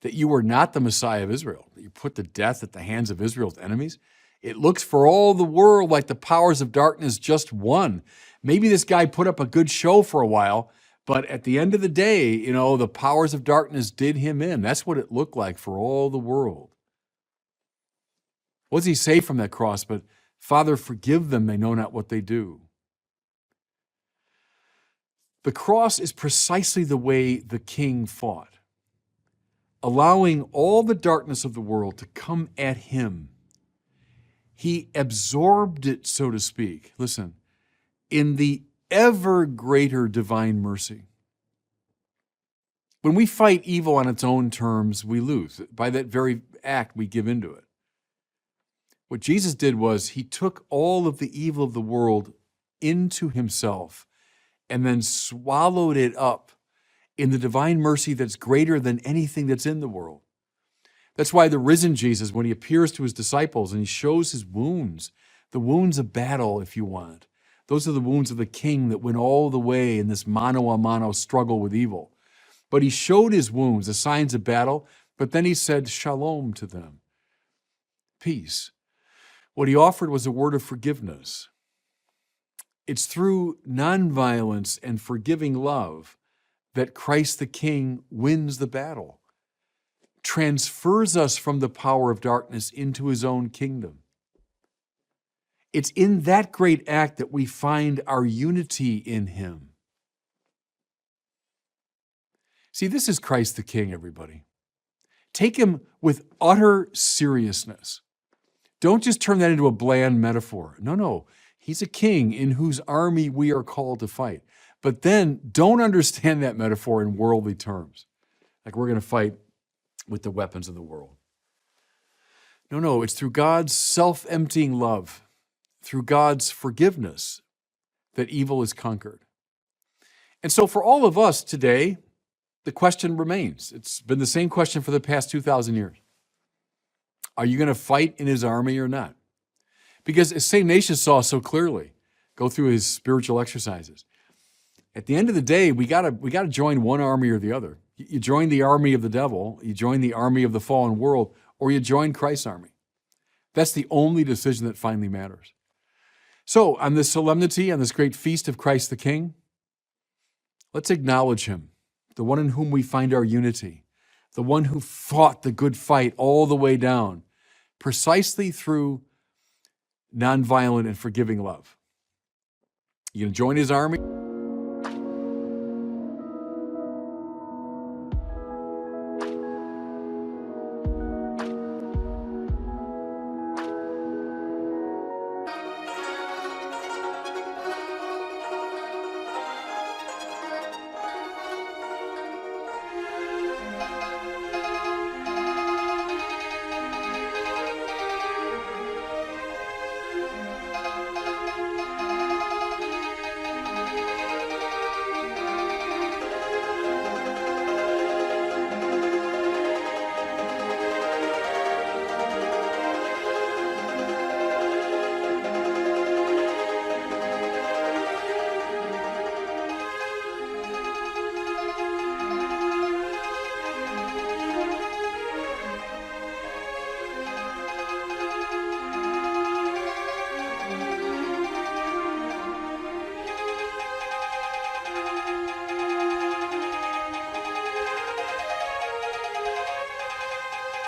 that you are not the Messiah of Israel, that you put to death at the hands of Israel's enemies. It looks for all the world like the powers of darkness just won. Maybe this guy put up a good show for a while, but at the end of the day, the powers of darkness did him in. That's what it looked like for all the world. What does he say from that cross? But, Father, forgive them, they know not what they do. The cross is precisely the way the king fought, allowing all the darkness of the world to come at him. He absorbed it, so to speak, listen, in the ever greater divine mercy. When we fight evil on its own terms, we lose. By that very act, we give into it. What Jesus did was he took all of the evil of the world into himself and then swallowed it up in the divine mercy that's greater than anything that's in the world. That's why the risen Jesus, when he appears to his disciples and he shows his wounds, the wounds of battle, if you want, those are the wounds of the king that went all the way in this mano a mano struggle with evil. But he showed his wounds, the signs of battle, but then he said shalom to them, peace. What he offered was a word of forgiveness. It's through nonviolence and forgiving love that Christ the King wins the battle, transfers us from the power of darkness into his own kingdom. It's in that great act that we find our unity in him. See, this is Christ the King, everybody. Take him with utter seriousness. Don't just turn that into a bland metaphor. No. He's a king in whose army we are called to fight. But then don't understand that metaphor in worldly terms, like we're going to fight with the weapons of the world. No, it's through God's self-emptying love, through God's forgiveness, that evil is conquered. And so for all of us today, the question remains. It's been the same question for the past 2,000 years. Are you going to fight in his army or not? Because as St. Ignatius saw so clearly, go through his spiritual exercises, at the end of the day, we gotta join one army or the other. You join the army of the devil, you join the army of the fallen world, or you join Christ's army. That's the only decision that finally matters. So on this solemnity, on this great feast of Christ the King, let's acknowledge him, the one in whom we find our unity, the one who fought the good fight all the way down, precisely through nonviolent and forgiving love. You gonna join his army?